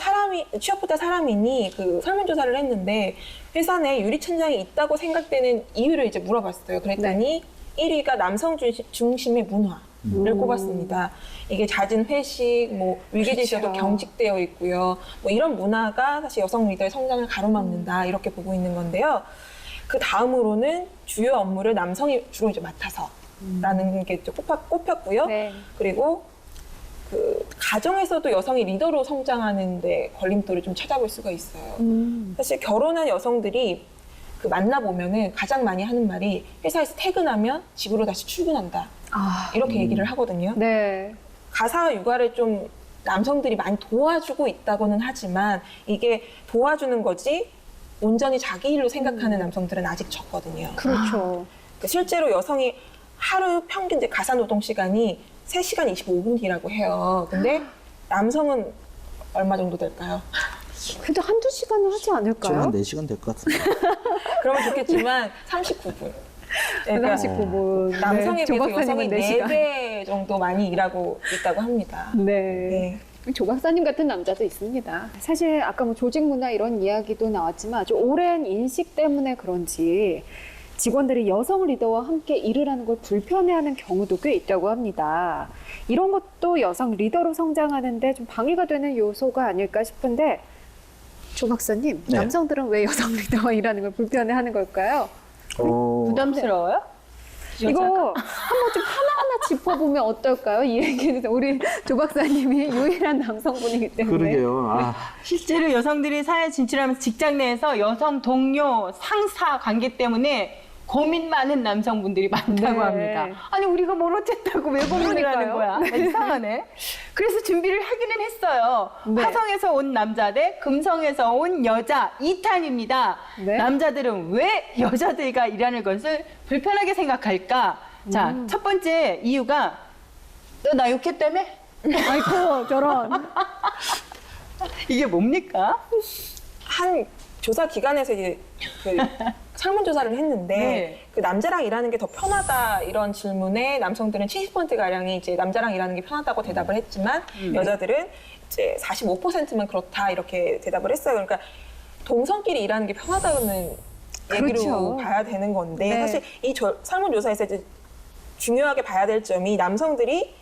취업부터 사람이니 그 설문조사를 했는데 회사 내 유리천장이 있다고 생각되는 이유를 이제 물어봤어요. 그랬더니 1위가 남성 중심의 문화를 꼽았습니다. 이게 잦은 회식, 뭐 위기질 시에도 그렇죠. 경직되어 있고요. 뭐 이런 문화가 사실 여성 리더의 성장을 가로막는다 이렇게 보고 있는 건데요. 그 다음으로는 주요 업무를 남성이 주로 이제 맡아서라는 게 꼽혔고요. 네. 그리고 그 가정에서도 여성이 리더로 성장하는데 걸림돌을 좀 찾아볼 수가 있어요. 사실 결혼한 여성들이 그 만나보면은 가장 많이 하는 말이 회사에서 퇴근하면 집으로 다시 출근한다. 이렇게 얘기를 하거든요. 네. 가사와 육아를 좀 남성들이 많이 도와주고 있다고는 하지만 이게 도와주는 거지 온전히 자기 일로 생각하는 남성들은 아직 적거든요. 그렇죠. 실제로 여성이 하루 평균 이제 가사 노동 시간이 3시간 25분이라고 해요. 근데 남성은 얼마 정도 될까요? 그래도 한두 시간은 하지 않을까요? 저는 한 4시간 될 것 같은데. 그러면 좋겠지만 39분. 그러니까 39분. 남성에 네, 비해서 여성이 4시간. 4배 정도 많이 일하고 있다고 합니다. 네. 조 박사님 같은 남자도 있습니다. 사실 아까 뭐 조직 문화 이런 이야기도 나왔지만 아주 오랜 인식 때문에 그런지 직원들이 여성 리더와 함께 일을 하는 걸 불편해하는 경우도 꽤 있다고 합니다. 이런 것도 여성 리더로 성장하는데 좀 방해가 되는 요소가 아닐까 싶은데 조 박사님, 네. 남성들은 왜 여성 리더와 일하는 걸 불편해하는 걸까요? 부담스러워요? 이거 한번 좀 하나하나 짚어보면 어떨까요? 이 얘기는 우리 조 박사님이 유일한 남성분이기 때문에. 그러게요. 아, 실제로 여성들이 사회 진출하면서 직장 내에서 여성 동료, 상사 관계 때문에 고민 많은 남성분들이 많다고 네. 합니다. 아니 우리가 뭘 어쨌다고 왜 고민을 하는 거야? 이상하네. 그래서 준비를 하기는 했어요. 네. 화성에서 온 남자 대 금성에서 온 여자 2탄입니다. 네. 남자들은 왜 여자들과 일하는 것을 불편하게 생각할까? 자, 첫 번째 이유가 너 나 욕했다며? 아이고 저런. 이게 뭡니까? 한 조사 기관에서 이제 그 설문조사를 했는데 네. 그 남자랑 일하는 게 더 편하다 이런 질문에 남성들은 70%가량이 이제 남자랑 일하는 게 편하다고 대답을 했지만 여자들은 이제 45%만 그렇다 이렇게 대답을 했어요. 그러니까 동성끼리 일하는 게 편하다는 얘기로 그렇죠. 봐야 되는 건데 네. 사실 이 설문조사에서 이제 중요하게 봐야 될 점이 남성들이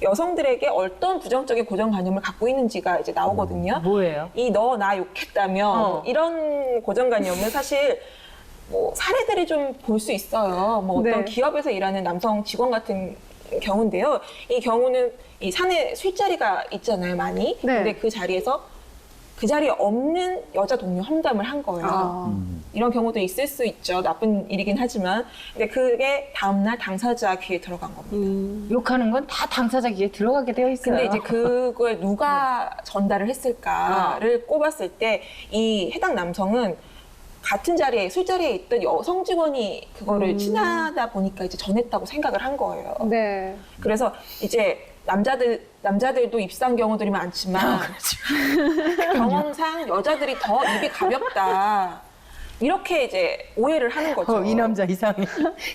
여성들에게 어떤 부정적인 고정관념을 갖고 있는지가 이제 나오거든요. 뭐예요? 이 너 나 욕했다며 이런 고정관념은 사실 뭐 사례들이 좀 볼 수 있어요. 뭐 어떤 네. 기업에서 일하는 남성 직원 같은 경우인데요. 이 경우는 이 사내 술자리가 있잖아요, 많이. 네. 근데 그 자리에서 그 자리에 없는 여자 동료 험담을 한 거예요. 아. 이런 경우도 있을 수 있죠. 나쁜 일이긴 하지만. 근데 그게 다음날 당사자 귀에 들어간 겁니다. 욕하는 건 다 당사자 귀에 들어가게 되어 있어요. 근데 이제 그걸 누가 전달을 했을까를 꼽았을 때 이 해당 남성은 같은 자리에 술자리에 있던 여성 직원이 그거를 친하다 보니까 이제 전했다고 생각을 한 거예요. 네. 그래서 이제 남자들도 입사한 경우들이 많지만 경험상 여자들이 더 입이 가볍다. 이렇게 이제 오해를 하는 거죠. 이 남자 이상해.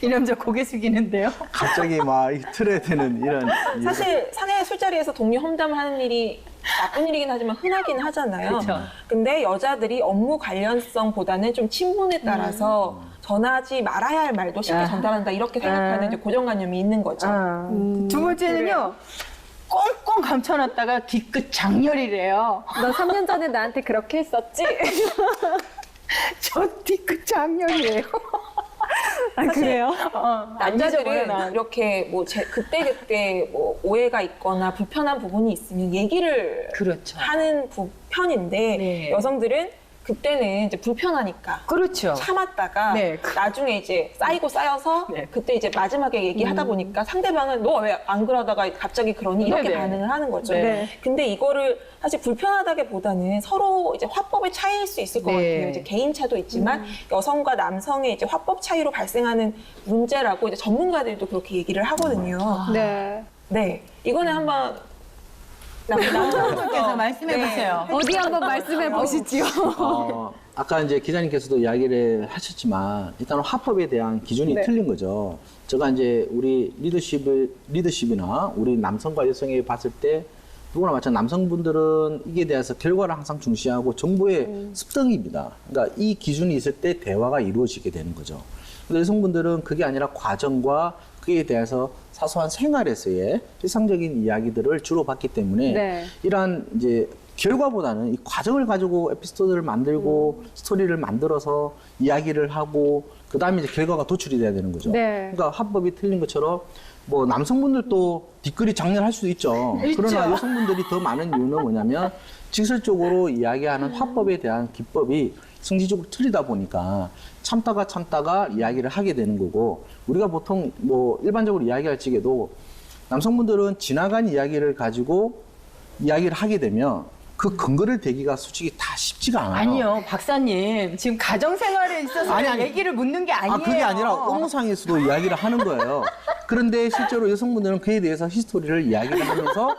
이 남자 고개 숙이는데요. 갑자기 막 틀어야 되는 이런. 사실 사내 술자리에서 동료 험담을 하는 일이 나쁜 일이긴 하지만 흔하긴 하잖아요. 그쵸. 근데 여자들이 업무 관련성보다는 좀 친분에 따라서 전하지 말아야 할 말도 쉽게 아. 전달한다 이렇게 생각하는 이제 고정관념이 있는 거죠. 두 번째는요. 꽁꽁 감춰놨다가 뒤끝 장렬이래요. 너 3년 전에 나한테 그렇게 했었지? 저 뒤끝 장렬이에요. 아, 그래요? 남자들은 이렇게 뭐 그때 뭐 오해가 있거나 불편한 부분이 있으면 얘기를 그렇죠. 하는 편인데 네. 여성들은 그때는 이제 불편하니까 그렇죠. 참았다가 네. 나중에 이제 쌓여서 네. 그때 이제 마지막에 얘기하다 보니까 상대방은 너 왜 안 그러다가 갑자기 그러니 이렇게 네네. 반응을 하는 거죠. 네. 근데 이거를 사실 불편하다기보다는 서로 이제 화법의 차이일 수 있을 것 네. 같아요. 이제 개인 차도 있지만 여성과 남성의 이제 화법 차이로 발생하는 문제라고 이제 전문가들도 그렇게 얘기를 하거든요. 네. 네, 이거는 한번 남성분께서 말씀해 보세요. 어디 한번 말씀해 보시지요. 아까 이제 기자님께서도 이야기를 하셨지만 일단 화법에 대한 기준이 네. 틀린 거죠. 제가 이제 우리 리더십이나 우리 남성과 여성이 봤을 때 누구나 마찬가지 남성분들은 이게 대해서 결과를 항상 중시하고 정보의 습득입니다. 그러니까 이 기준이 있을 때 대화가 이루어지게 되는 거죠. 근데 여성분들은 그게 아니라 과정과 그에 대해서 사소한 생활에서의 일상적인 이야기들을 주로 받기 때문에 네. 이러한 이제 결과보다는 이 과정을 가지고 에피소드를 만들고 스토리를 만들어서 이야기를 하고 그 다음에 이제 결과가 도출이 돼야 되는 거죠. 네. 그러니까 화법이 틀린 것처럼 뭐 남성분들도 뒷글이 장렬할 수도 있죠. 그러나 여성분들이 더 많은 이유는 뭐냐면 직설적으로 이야기하는 화법에 대한 기법이 성질적으로 틀리다 보니까 참다가 이야기를 하게 되는 거고 우리가 보통 뭐 일반적으로 이야기할 적에도 남성분들은 지나간 이야기를 가지고 이야기를 하게 되면 그 근거를 대기가 솔직히 다 쉽지가 않아요. 아니요, 박사님. 지금 가정생활에 있어서 아니. 얘기를 묻는 게 아니에요. 그게 아니라 업무상에서도 이야기를 하는 거예요. 그런데 실제로 여성분들은 그에 대해서 히스토리를 이야기를 하면서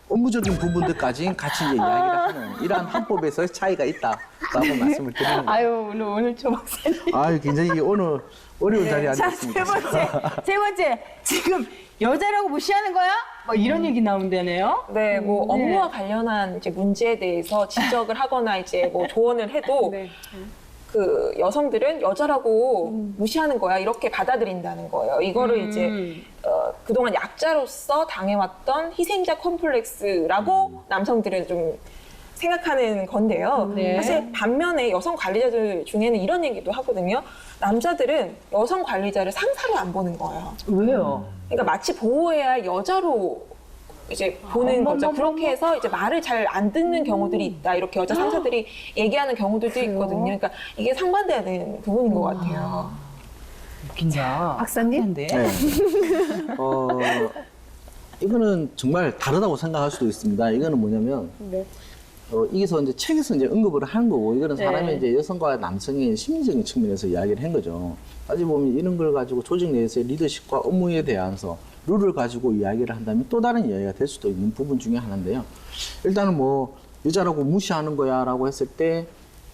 업무적인 부분들까지 같이 이제 이야기를 하는 이러한 화법에서의 차이가 있다라고 말씀을 드리는 거예요. 아유, 오늘 조 박사님. 아유, 굉장히 오늘 어려운 자리에 자, 앉았습니다. 세 번째. 지금 여자라고 무시하는 거야? 뭐 이런 얘기 나온다네요. 네, 뭐 업무와 관련한 이제 문제에 대해서 지적을 하거나 이제 뭐 조언을 해도 네. 그 여성들은 여자라고 무시하는 거야 이렇게 받아들인다는 거예요. 이거를 이제 그동안 약자로서 당해왔던 희생자 컴플렉스라고 남성들은 좀 생각하는 건데요. 네. 사실 반면에 여성 관리자들 중에는 이런 얘기도 하거든요. 남자들은 여성 관리자를 상사로 안 보는 거예요. 왜요? 그러니까 마치 보호해야 할 여자로 이제 보는 거죠. 그렇게 해서 이제 말을 잘 안 듣는 경우들이 있다. 이렇게 여자 상사들이 얘기하는 경우들도 있거든요. 그러니까 이게 상반되는 부분인 것 같아요. 웃긴다. 박사님? 네. 이거는 정말 다르다고 생각할 수도 있습니다. 이거는 뭐냐면 네. 여기서 이제 책에서 이제 언급을 한 거고 이거는 네. 사람이 이제 여성과 남성의 심리적인 측면에서 이야기를 한 거죠. 따지고 보면 이런 걸 가지고 조직 내에서의 리더십과 업무에 대해서 룰을 가지고 이야기를 한다면 또 다른 이야기가 될 수도 있는 부분 중에 하나인데요. 일단은 뭐 여자라고 무시하는 거야라고 했을 때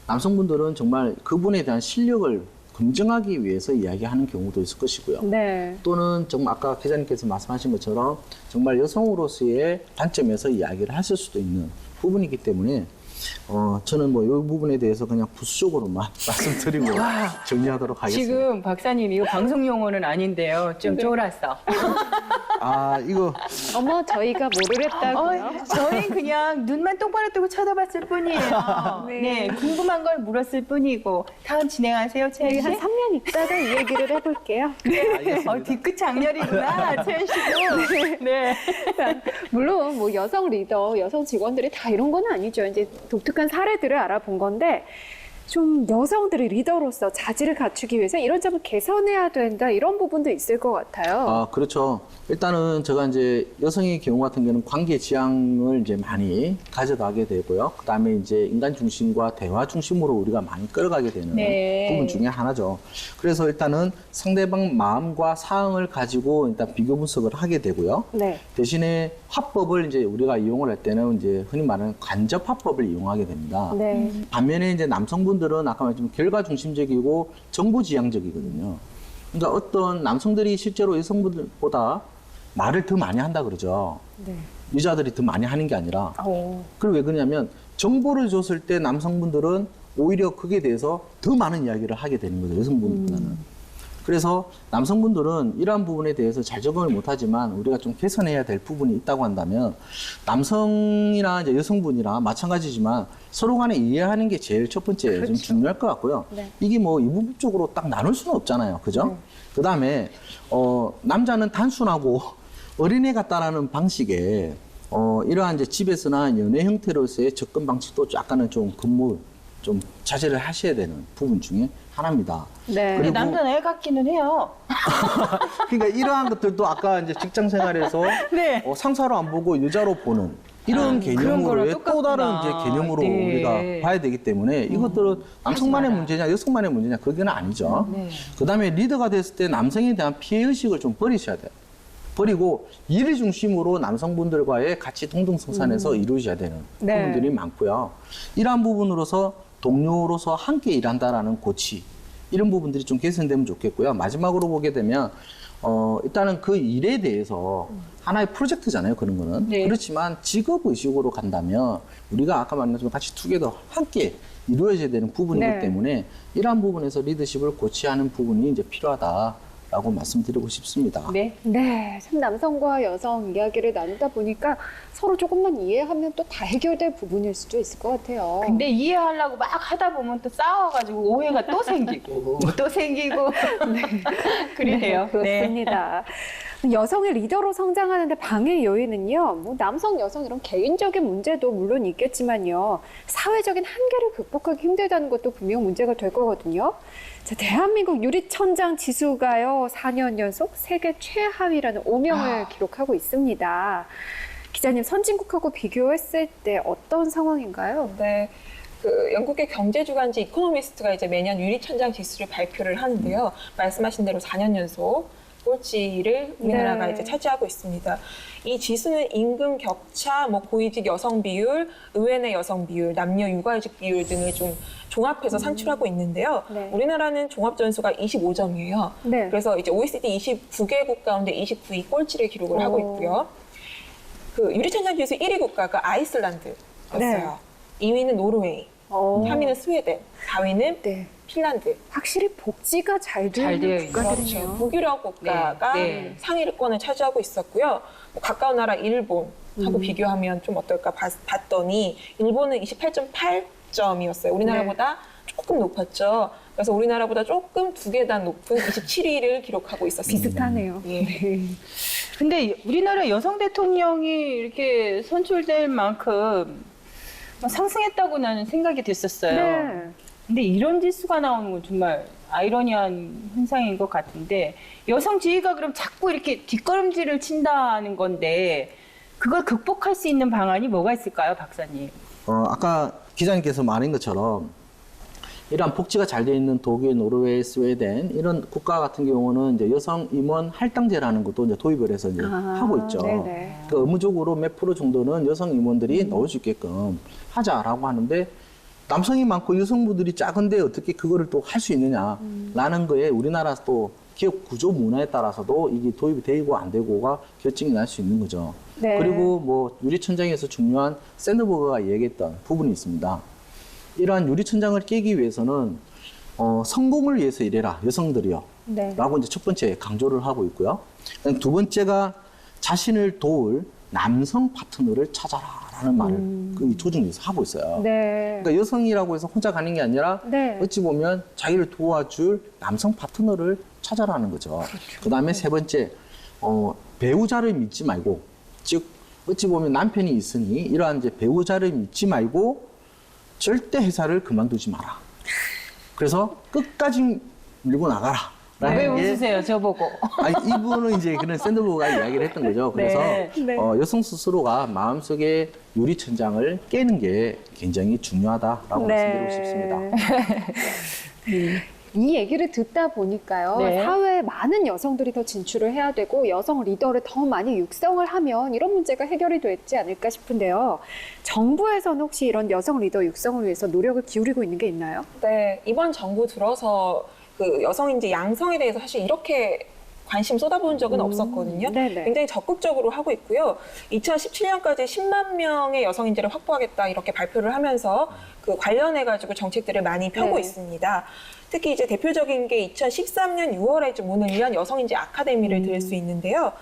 남성분들은 정말 그분에 대한 실력을 검증하기 위해서 이야기하는 경우도 있을 것이고요. 네. 또는 정말 아까 기자님께서 말씀하신 것처럼 정말 여성으로서의 관점에서 이야기를 하실 수도 있는 부분이기 때문에 저는 뭐 이 부분에 대해서 그냥 부수적으로만 말씀드리고 정리하도록 하겠습니다. 지금 박사님 이거 방송 용어는 아닌데요. 좀 쫄았어. 이거 어머, 저희가 모르랬다고요? 저희 그냥 눈만 똑바로 뜨고 쳐다봤을 뿐이에요. 네. 네, 궁금한 걸 물었을 뿐이고. 다음 진행하세요, 채연 저희 씨. 한 3년 있다가 이 얘기를 해볼게요. 알겠습니다. 뒤끝 장렬이구나, 채연 씨도. 네. 물론 뭐 여성 리더, 여성 직원들이 다 이런 건 아니죠. 이제 독특한 사례들을 알아본 건데 좀 여성들이 리더로서 자질을 갖추기 위해서 이런 점을 개선해야 된다 이런 부분도 있을 것 같아요. 그렇죠. 일단은 제가 이제 여성의 경우 같은 경우는 관계 지향을 이제 많이 가져가게 되고요. 그 다음에 이제 인간 중심과 대화 중심으로 우리가 많이 끌어가게 되는 네. 부분 중에 하나죠. 그래서 일단은 상대방 마음과 사항을 가지고 일단 비교 분석을 하게 되고요. 네. 대신에 화법을 이제 우리가 이용을 할 때는 이제 흔히 말하는 간접 화법을 이용하게 됩니다. 네. 반면에 이제 남성분들은 아까 말했지만 결과 중심적이고 정보 지향적이거든요. 그러니까 어떤 남성들이 실제로 여성분들보다 말을 더 많이 한다 그러죠. 네. 여자들이 더 많이 하는 게 아니라. 오. 그리고 왜 그러냐면 정보를 줬을 때 남성분들은 오히려 그에 대해서 더 많은 이야기를 하게 되는 거죠. 여성분보다는. 그래서 남성분들은 이러한 부분에 대해서 잘 적응을 못하지만 우리가 좀 개선해야 될 부분이 있다고 한다면 남성이나 이제 여성분이나 마찬가지지만 서로 간에 이해하는 게 제일 첫 번째 좀 중요할 것 같고요. 네. 이게 뭐 이분법적으로 딱 나눌 수는 없잖아요. 그죠? 그 다음에 남자는 단순하고 어린애 같다라는 방식에 이러한 이제 집에서나 연애 형태로서의 접근 방식도 약간은 좀 좀 자제를 하셔야 되는 부분 중에 하나입니다. 네. 근데 그리고- 남자는 애 같기는 해요. 그러니까 이러한 것들도 아까 이제 직장 생활에서 네. 상사로 안 보고 여자로 보는 이런 그런 개념으로의 거랑 또 다른 똑같구나. 이제 개념으로 네. 우리가 봐야 되기 때문에 이것들은 남성만의 문제냐 여성만의 문제냐 그건 아니죠. 네. 그다음에 리더가 됐을 때 남성에 대한 피해 의식을 좀 버리셔야 돼요. 버리고 일 중심으로 남성분들과의 같이 동등성산에서 이루어져야 되는 네. 부분들이 많고요. 이러한 부분으로서 동료로서 함께 일한다라는 고치 이런 부분들이 좀 개선되면 좋겠고요. 마지막으로 보게 되면 일단은 그 일에 대해서 하나의 프로젝트잖아요. 그런 거는. 네. 그렇지만 직업 의식으로 간다면 우리가 아까 말한 것처럼 같이 투게더 함께 이루어져야 되는 부분이기 네. 때문에 이러한 부분에서 리더십을 고치하는 부분이 이제 필요하다라고 말씀드리고 싶습니다. 네. 네, 참 남성과 여성 이야기를 나누다 보니까 서로 조금만 이해하면 또 다 해결될 부분일 수도 있을 것 같아요. 근데 이해하려고 막 하다 보면 또 싸워가지고 오해가 또 생기고 또 생기고 그래요. 네, 그렇습니다. 여성의 리더로 성장하는데 방해 요인은요, 뭐 남성, 여성 이런 개인적인 문제도 물론 있겠지만요, 사회적인 한계를 극복하기 힘들다는 것도 분명 문제가 될 거거든요. 자, 대한민국 유리천장 지수가요, 4년 연속 세계 최하위라는 오명을 기록하고 있습니다. 기자님, 선진국하고 비교했을 때 어떤 상황인가요? 네. 그 영국의 경제주간지 이코노미스트가 이제 매년 유리천장 지수를 발표를 하는데요. 말씀하신 대로 4년 연속 꼴찌를 우리나라가 네. 이제 차지하고 있습니다. 이 지수는 임금 격차, 뭐 고위직 여성 비율, 의회 내 여성 비율, 남녀 육아휴직 비율 등을 좀 종합해서 산출하고 있는데요. 네. 우리나라는 종합 점수가 25점이에요. 네. 그래서 이제 OECD 29개국 가운데 29위 꼴찌를 기록을 하고 있고요. 그 유리천장 지수 1위 국가가 아이슬란드였어요. 2위는 노르웨이, 어. 3위는 스웨덴, 4위는 네. 핀란드. 확실히 복지가 잘 잘 되는 되어 국가들이네요. 그렇죠. 북유럽 국가가 네, 네. 상위권을 차지하고 있었고요. 뭐 가까운 나라 일본하고 비교하면 좀 어떨까 봤더니 일본은 28.8점이었어요. 우리나라보다 조금 높았죠. 그래서 우리나라보다 조금 2계단 높은 27위를 기록하고 있었습니다. 비슷하네요. 예. 네. 근데 우리나라 여성 대통령이 이렇게 선출될 만큼 상승했다고 나는 생각이 됐었어요. 네. 근데 이런 지수가 나오는 건 정말 아이러니한 현상인 것 같은데 여성 지위가 그럼 자꾸 이렇게 뒷걸음질을 친다는 건데 그걸 극복할 수 있는 방안이 뭐가 있을까요, 박사님? 아까 기자님께서 말한 것처럼 이러한 복지가 잘 되어 있는 독일, 노르웨이, 스웨덴 이런 국가 같은 경우는 이제 여성 임원 할당제라는 것도 이제 도입을 해서 이제 하고 있죠. 네네. 그 의무적으로 몇 프로 정도는 여성 임원들이 넣을 수 있게끔 하자라고 하는데 남성이 많고 여성부들이 작은데 어떻게 그거를 또 할 수 있느냐라는 거에 우리나라 또 기업 구조 문화에 따라서도 이게 도입이 되고 안 되고가 결정이 날 수 있는 거죠. 네. 그리고 뭐 유리천장에서 중요한 샌드버그가 얘기했던 부분이 있습니다. 이러한 유리천장을 깨기 위해서는 성공을 위해서 일해라 여성들이요 네. 라고 이제 첫 번째 강조를 하고 있고요. 두 번째가 자신을 도울 남성 파트너를 찾아라라는 말을 그 조직에서 하고 있어요. 네. 그러니까 여성이라고 해서 혼자 가는 게 아니라 네. 어찌 보면 자기를 도와줄 남성 파트너를 찾아라는 거죠. 그다음에 세 번째 배우자를 믿지 말고 즉 어찌 보면 남편이 있으니 이러한 이제 배우자를 믿지 말고 절대 회사를 그만두지 마라. 그래서 끝까지 밀고 나가라. 왜 웃으세요, 저보고? 아니, 이분은 이제 그런 샌드버그가 이야기를 했던 거죠. 그래서 네. 네. 여성 스스로가 마음속에 유리천장을 깨는 게 굉장히 중요하다라고 말씀드리고 싶습니다. 이 얘기를 듣다 보니까요. 네. 사회에 많은 여성들이 더 진출을 해야 되고 여성 리더를 더 많이 육성을 하면 이런 문제가 해결이 되지 않을까 싶은데요. 정부에서는 혹시 이런 여성 리더 육성을 위해서 노력을 기울이고 있는 게 있나요? 네, 이번 정부 들어서 그 여성 인재 양성에 대해서 사실 이렇게 관심 쏟아본 적은 없었거든요. 네네. 굉장히 적극적으로 하고 있고요. 2017년까지 10만 명의 여성 인재를 확보하겠다 이렇게 발표를 하면서 그 관련해가지고 정책들을 많이 펴고 네. 있습니다. 특히 이제 대표적인 게 2013년 6월에 좀 문을 연 여성인재 아카데미를 들을 수 있는데요.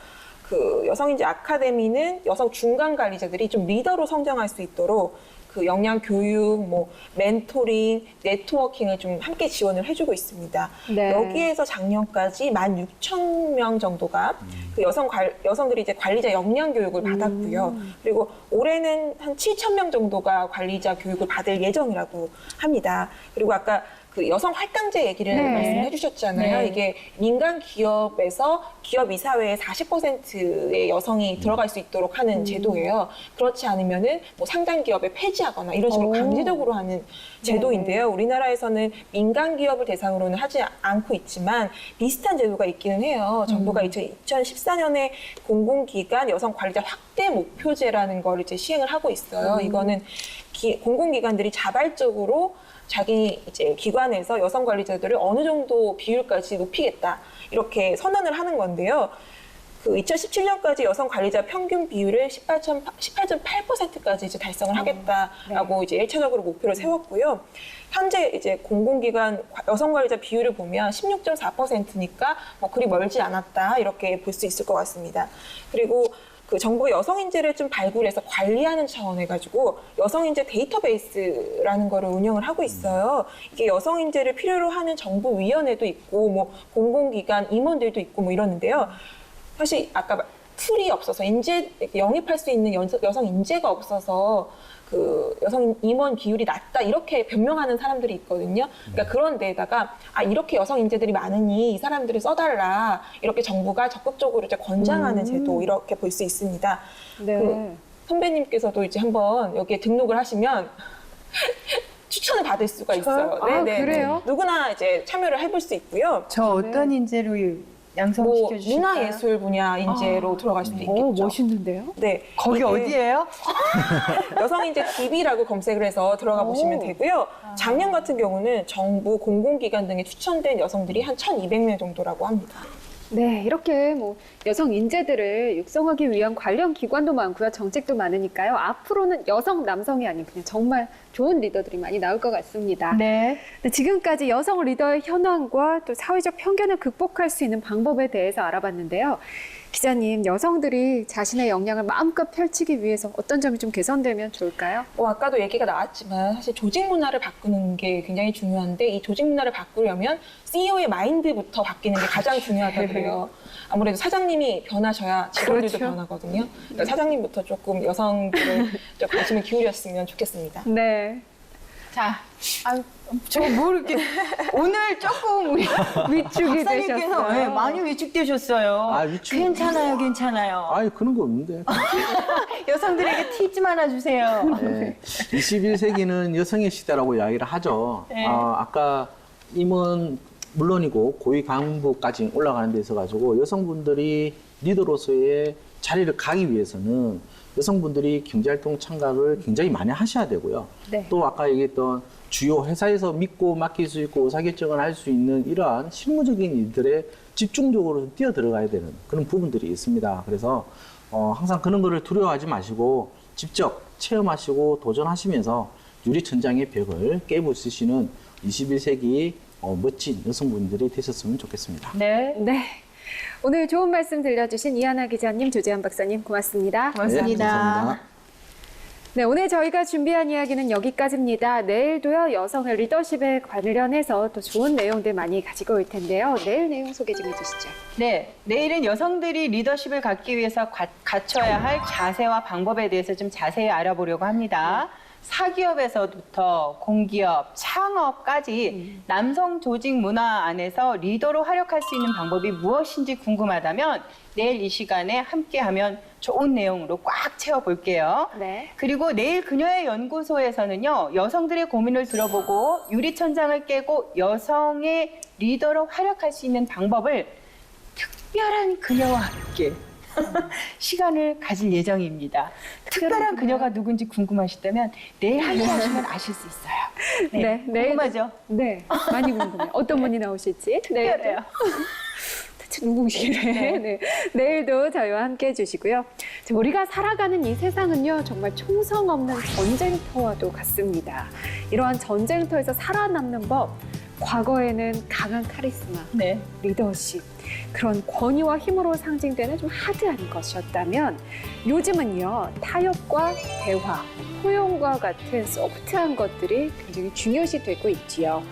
그 여성인재 아카데미는 여성 중간 관리자들이 좀 리더로 성장할 수 있도록 그 역량 교육, 뭐 멘토링, 네트워킹을 좀 함께 지원을 해주고 있습니다. 네. 여기에서 작년까지 16,000명 정도가 그 여성들이 이제 관리자 역량 교육을 받았고요. 그리고 올해는 한 7,000명 정도가 관리자 교육을 받을 예정이라고 합니다. 그리고 아까 그 여성 할당제 얘기를 네. 말씀해 주셨잖아요. 네. 이게 민간 기업에서 기업 이사회에 40%의 여성이 들어갈 수 있도록 하는 제도예요. 그렇지 않으면은 뭐 상장 기업에 폐지하거나 이런 식으로 오. 강제적으로 하는 제도인데요. 우리나라에서는 민간 기업을 대상으로는 하지 않고 있지만 비슷한 제도가 있기는 해요. 정부가 2014년에 공공기관 여성 관리자 확대 목표제라는 걸 이제 시행을 하고 있어요. 이거는 공공기관들이 자발적으로 자기 이제 기관에서 여성 관리자들을 어느 정도 비율까지 높이겠다 이렇게 선언을 하는 건데요. 그 2017년까지 여성 관리자 평균 비율을 18.8%까지 이제 달성을 하겠다라고 이제 1차적으로 목표를 세웠고요. 현재 이제 공공기관 여성 관리자 비율을 보면 16.4%니까 뭐 그리 멀지 않았다 이렇게 볼 수 있을 것 같습니다. 그리고 그 정부가 여성 인재를 좀 발굴해서 관리하는 차원에 가지고 여성 인재 데이터베이스라는 거를 운영을 하고 있어요. 이게 여성 인재를 필요로 하는 정부 위원회도 있고 뭐 공공기관 임원들도 있고 뭐 이러는데요. 사실 아까 툴이 없어서 영입할 수 있는 여성 인재가 없어서 그 여성 임원 비율이 낮다 이렇게 변명하는 사람들이 있거든요. 그러니까 그런 데에다가 이렇게 여성 인재들이 많으니 이 사람들을 써달라 이렇게 정부가 적극적으로 이제 권장하는 제도 이렇게 볼 수 있습니다. 네. 그 선배님께서도 이제 한번 여기에 등록을 하시면 추천을 받을 수가 있어요. 아, 그래요? 누구나 이제 참여를 해볼 수 있고요. 저 어떤 인재로 뭐 양성시켜 주실까요? 문화예술 분야 인재로 들어갈 수도 있겠죠. 멋있는데요? 네, 거기 이게 어디예요? 여성인재 DB라고 검색을 해서 들어가 보시면 되고요. 작년 같은 경우는 정부 공공기관 등에 추천된 여성들이 한 1,200명 정도라고 합니다. 네, 이렇게 뭐 여성 인재들을 육성하기 위한 관련 기관도 많고요, 정책도 많으니까요. 앞으로는 여성, 남성이 아닌 그냥 정말 좋은 리더들이 많이 나올 것 같습니다. 네. 네, 지금까지 여성 리더의 현황과 또 사회적 편견을 극복할 수 있는 방법에 대해서 알아봤는데요. 기자님, 여성들이 자신의 역량을 마음껏 펼치기 위해서 어떤 점이 좀 개선되면 좋을까요? 아까도 얘기가 나왔지만 사실 조직 문화를 바꾸는 게 굉장히 중요한데 이 조직 문화를 바꾸려면 CEO의 마인드부터 바뀌는 게 가장 중요하다고요. 아무래도 사장님이 변하셔야 직원들도 그렇죠. 변하거든요. 그러니까 사장님부터 조금 여성들을 좀 관심을 기울였으면 좋겠습니다. 네. 자, 저거 뭐 이렇게 오늘 조금 우리 위축이 박사님께서 되셨어요. 네, 많이 위축되셨어요. 위축. 괜찮아요, 괜찮아요. 아니, 그런 거 없는데. 여성들에게 팁 좀 하나 주세요. 네. 21세기는 여성의 시대라고 이야기를 하죠. 네. 아까 임원 물론이고 고위 간부까지 올라가는 데 있어가지고 여성분들이 리더로서의 자리를 가기 위해서는 여성분들이 경제활동 참가를 굉장히 많이 하셔야 되고요. 네. 또 아까 얘기했던 주요 회사에서 믿고 맡길 수 있고 의사결정을 할 수 있는 이러한 실무적인 일들에 집중적으로 뛰어 들어가야 되는 그런 부분들이 있습니다. 그래서 항상 그런 거를 두려워하지 마시고 직접 체험하시고 도전하시면서 유리천장의 벽을 깨부수시는 21세기 멋진 여성분들이 되셨으면 좋겠습니다. 네. 네. 오늘 좋은 말씀 들려주신 이하나 기자님, 조재한 박사님 고맙습니다. 고맙습니다. 네, 감사합니다. 네, 오늘 저희가 준비한 이야기는 여기까지입니다. 내일도요, 여성의 리더십에 관련해서 또 좋은 내용들 많이 가지고 올 텐데요. 내일 내용 소개 좀 해주시죠. 네, 내일은 여성들이 리더십을 갖기 위해서 갖춰야 할 자세와 방법에 대해서 좀 자세히 알아보려고 합니다. 사기업에서부터 공기업, 창업까지 남성 조직 문화 안에서 리더로 활약할 수 있는 방법이 무엇인지 궁금하다면 내일 이 시간에 함께하면 좋은 내용으로 꽉 채워볼게요. 네. 그리고 내일 그녀의 연구소에서는요, 여성들의 고민을 들어보고 유리천장을 깨고 여성의 리더로 활약할 수 있는 방법을 특별한 그녀와 함께 시간을 가질 예정입니다. 특별한 그녀가 누군지 궁금하시다면 내일 함께 하시면 아실 수 있어요. 네, 내일- 궁금하죠? 네, 많이 궁금해요. 어떤 분이 나오실지. 특별해요. 대체 누구시래? 네. 내일도 저희와 함께 해주시고요. 자, 우리가 살아가는 이 세상은요, 정말 총성 없는 전쟁터와도 같습니다. 이러한 전쟁터에서 살아남는 법, 과거에는 강한 카리스마, 네. 리더십, 그런 권위와 힘으로 상징되는 좀 하드한 것이었다면 요즘은요, 타협과 대화, 포용과 같은 소프트한 것들이 굉장히 중요시 되고 있지요.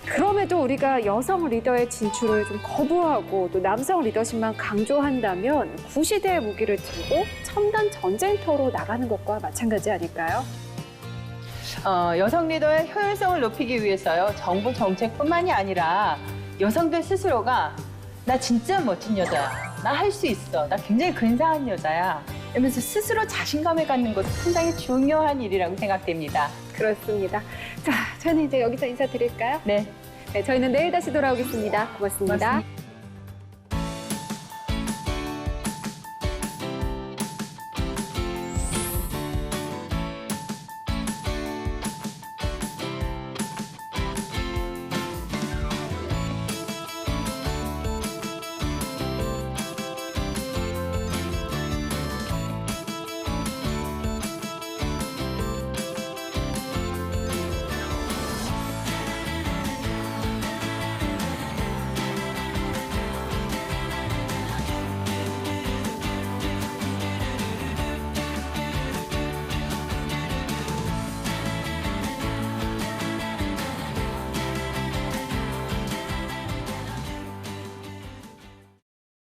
그럼에도 우리가 여성 리더의 진출을 좀 거부하고 또 남성 리더십만 강조한다면 구시대의 무기를 들고 첨단 전쟁터로 나가는 것과 마찬가지 아닐까요? 여성 리더의 효율성을 높이기 위해서요, 정부 정책뿐만이 아니라 여성들 스스로가 나 진짜 멋진 여자야, 나 할 수 있어, 나 굉장히 근사한 여자야 이러면서 스스로 자신감을 갖는 것도 상당히 중요한 일이라고 생각됩니다. 그렇습니다. 자, 저는 이제 여기서 인사드릴까요? 네. 네, 저희는 내일 다시 돌아오겠습니다. 고맙습니다. 고맙습니다.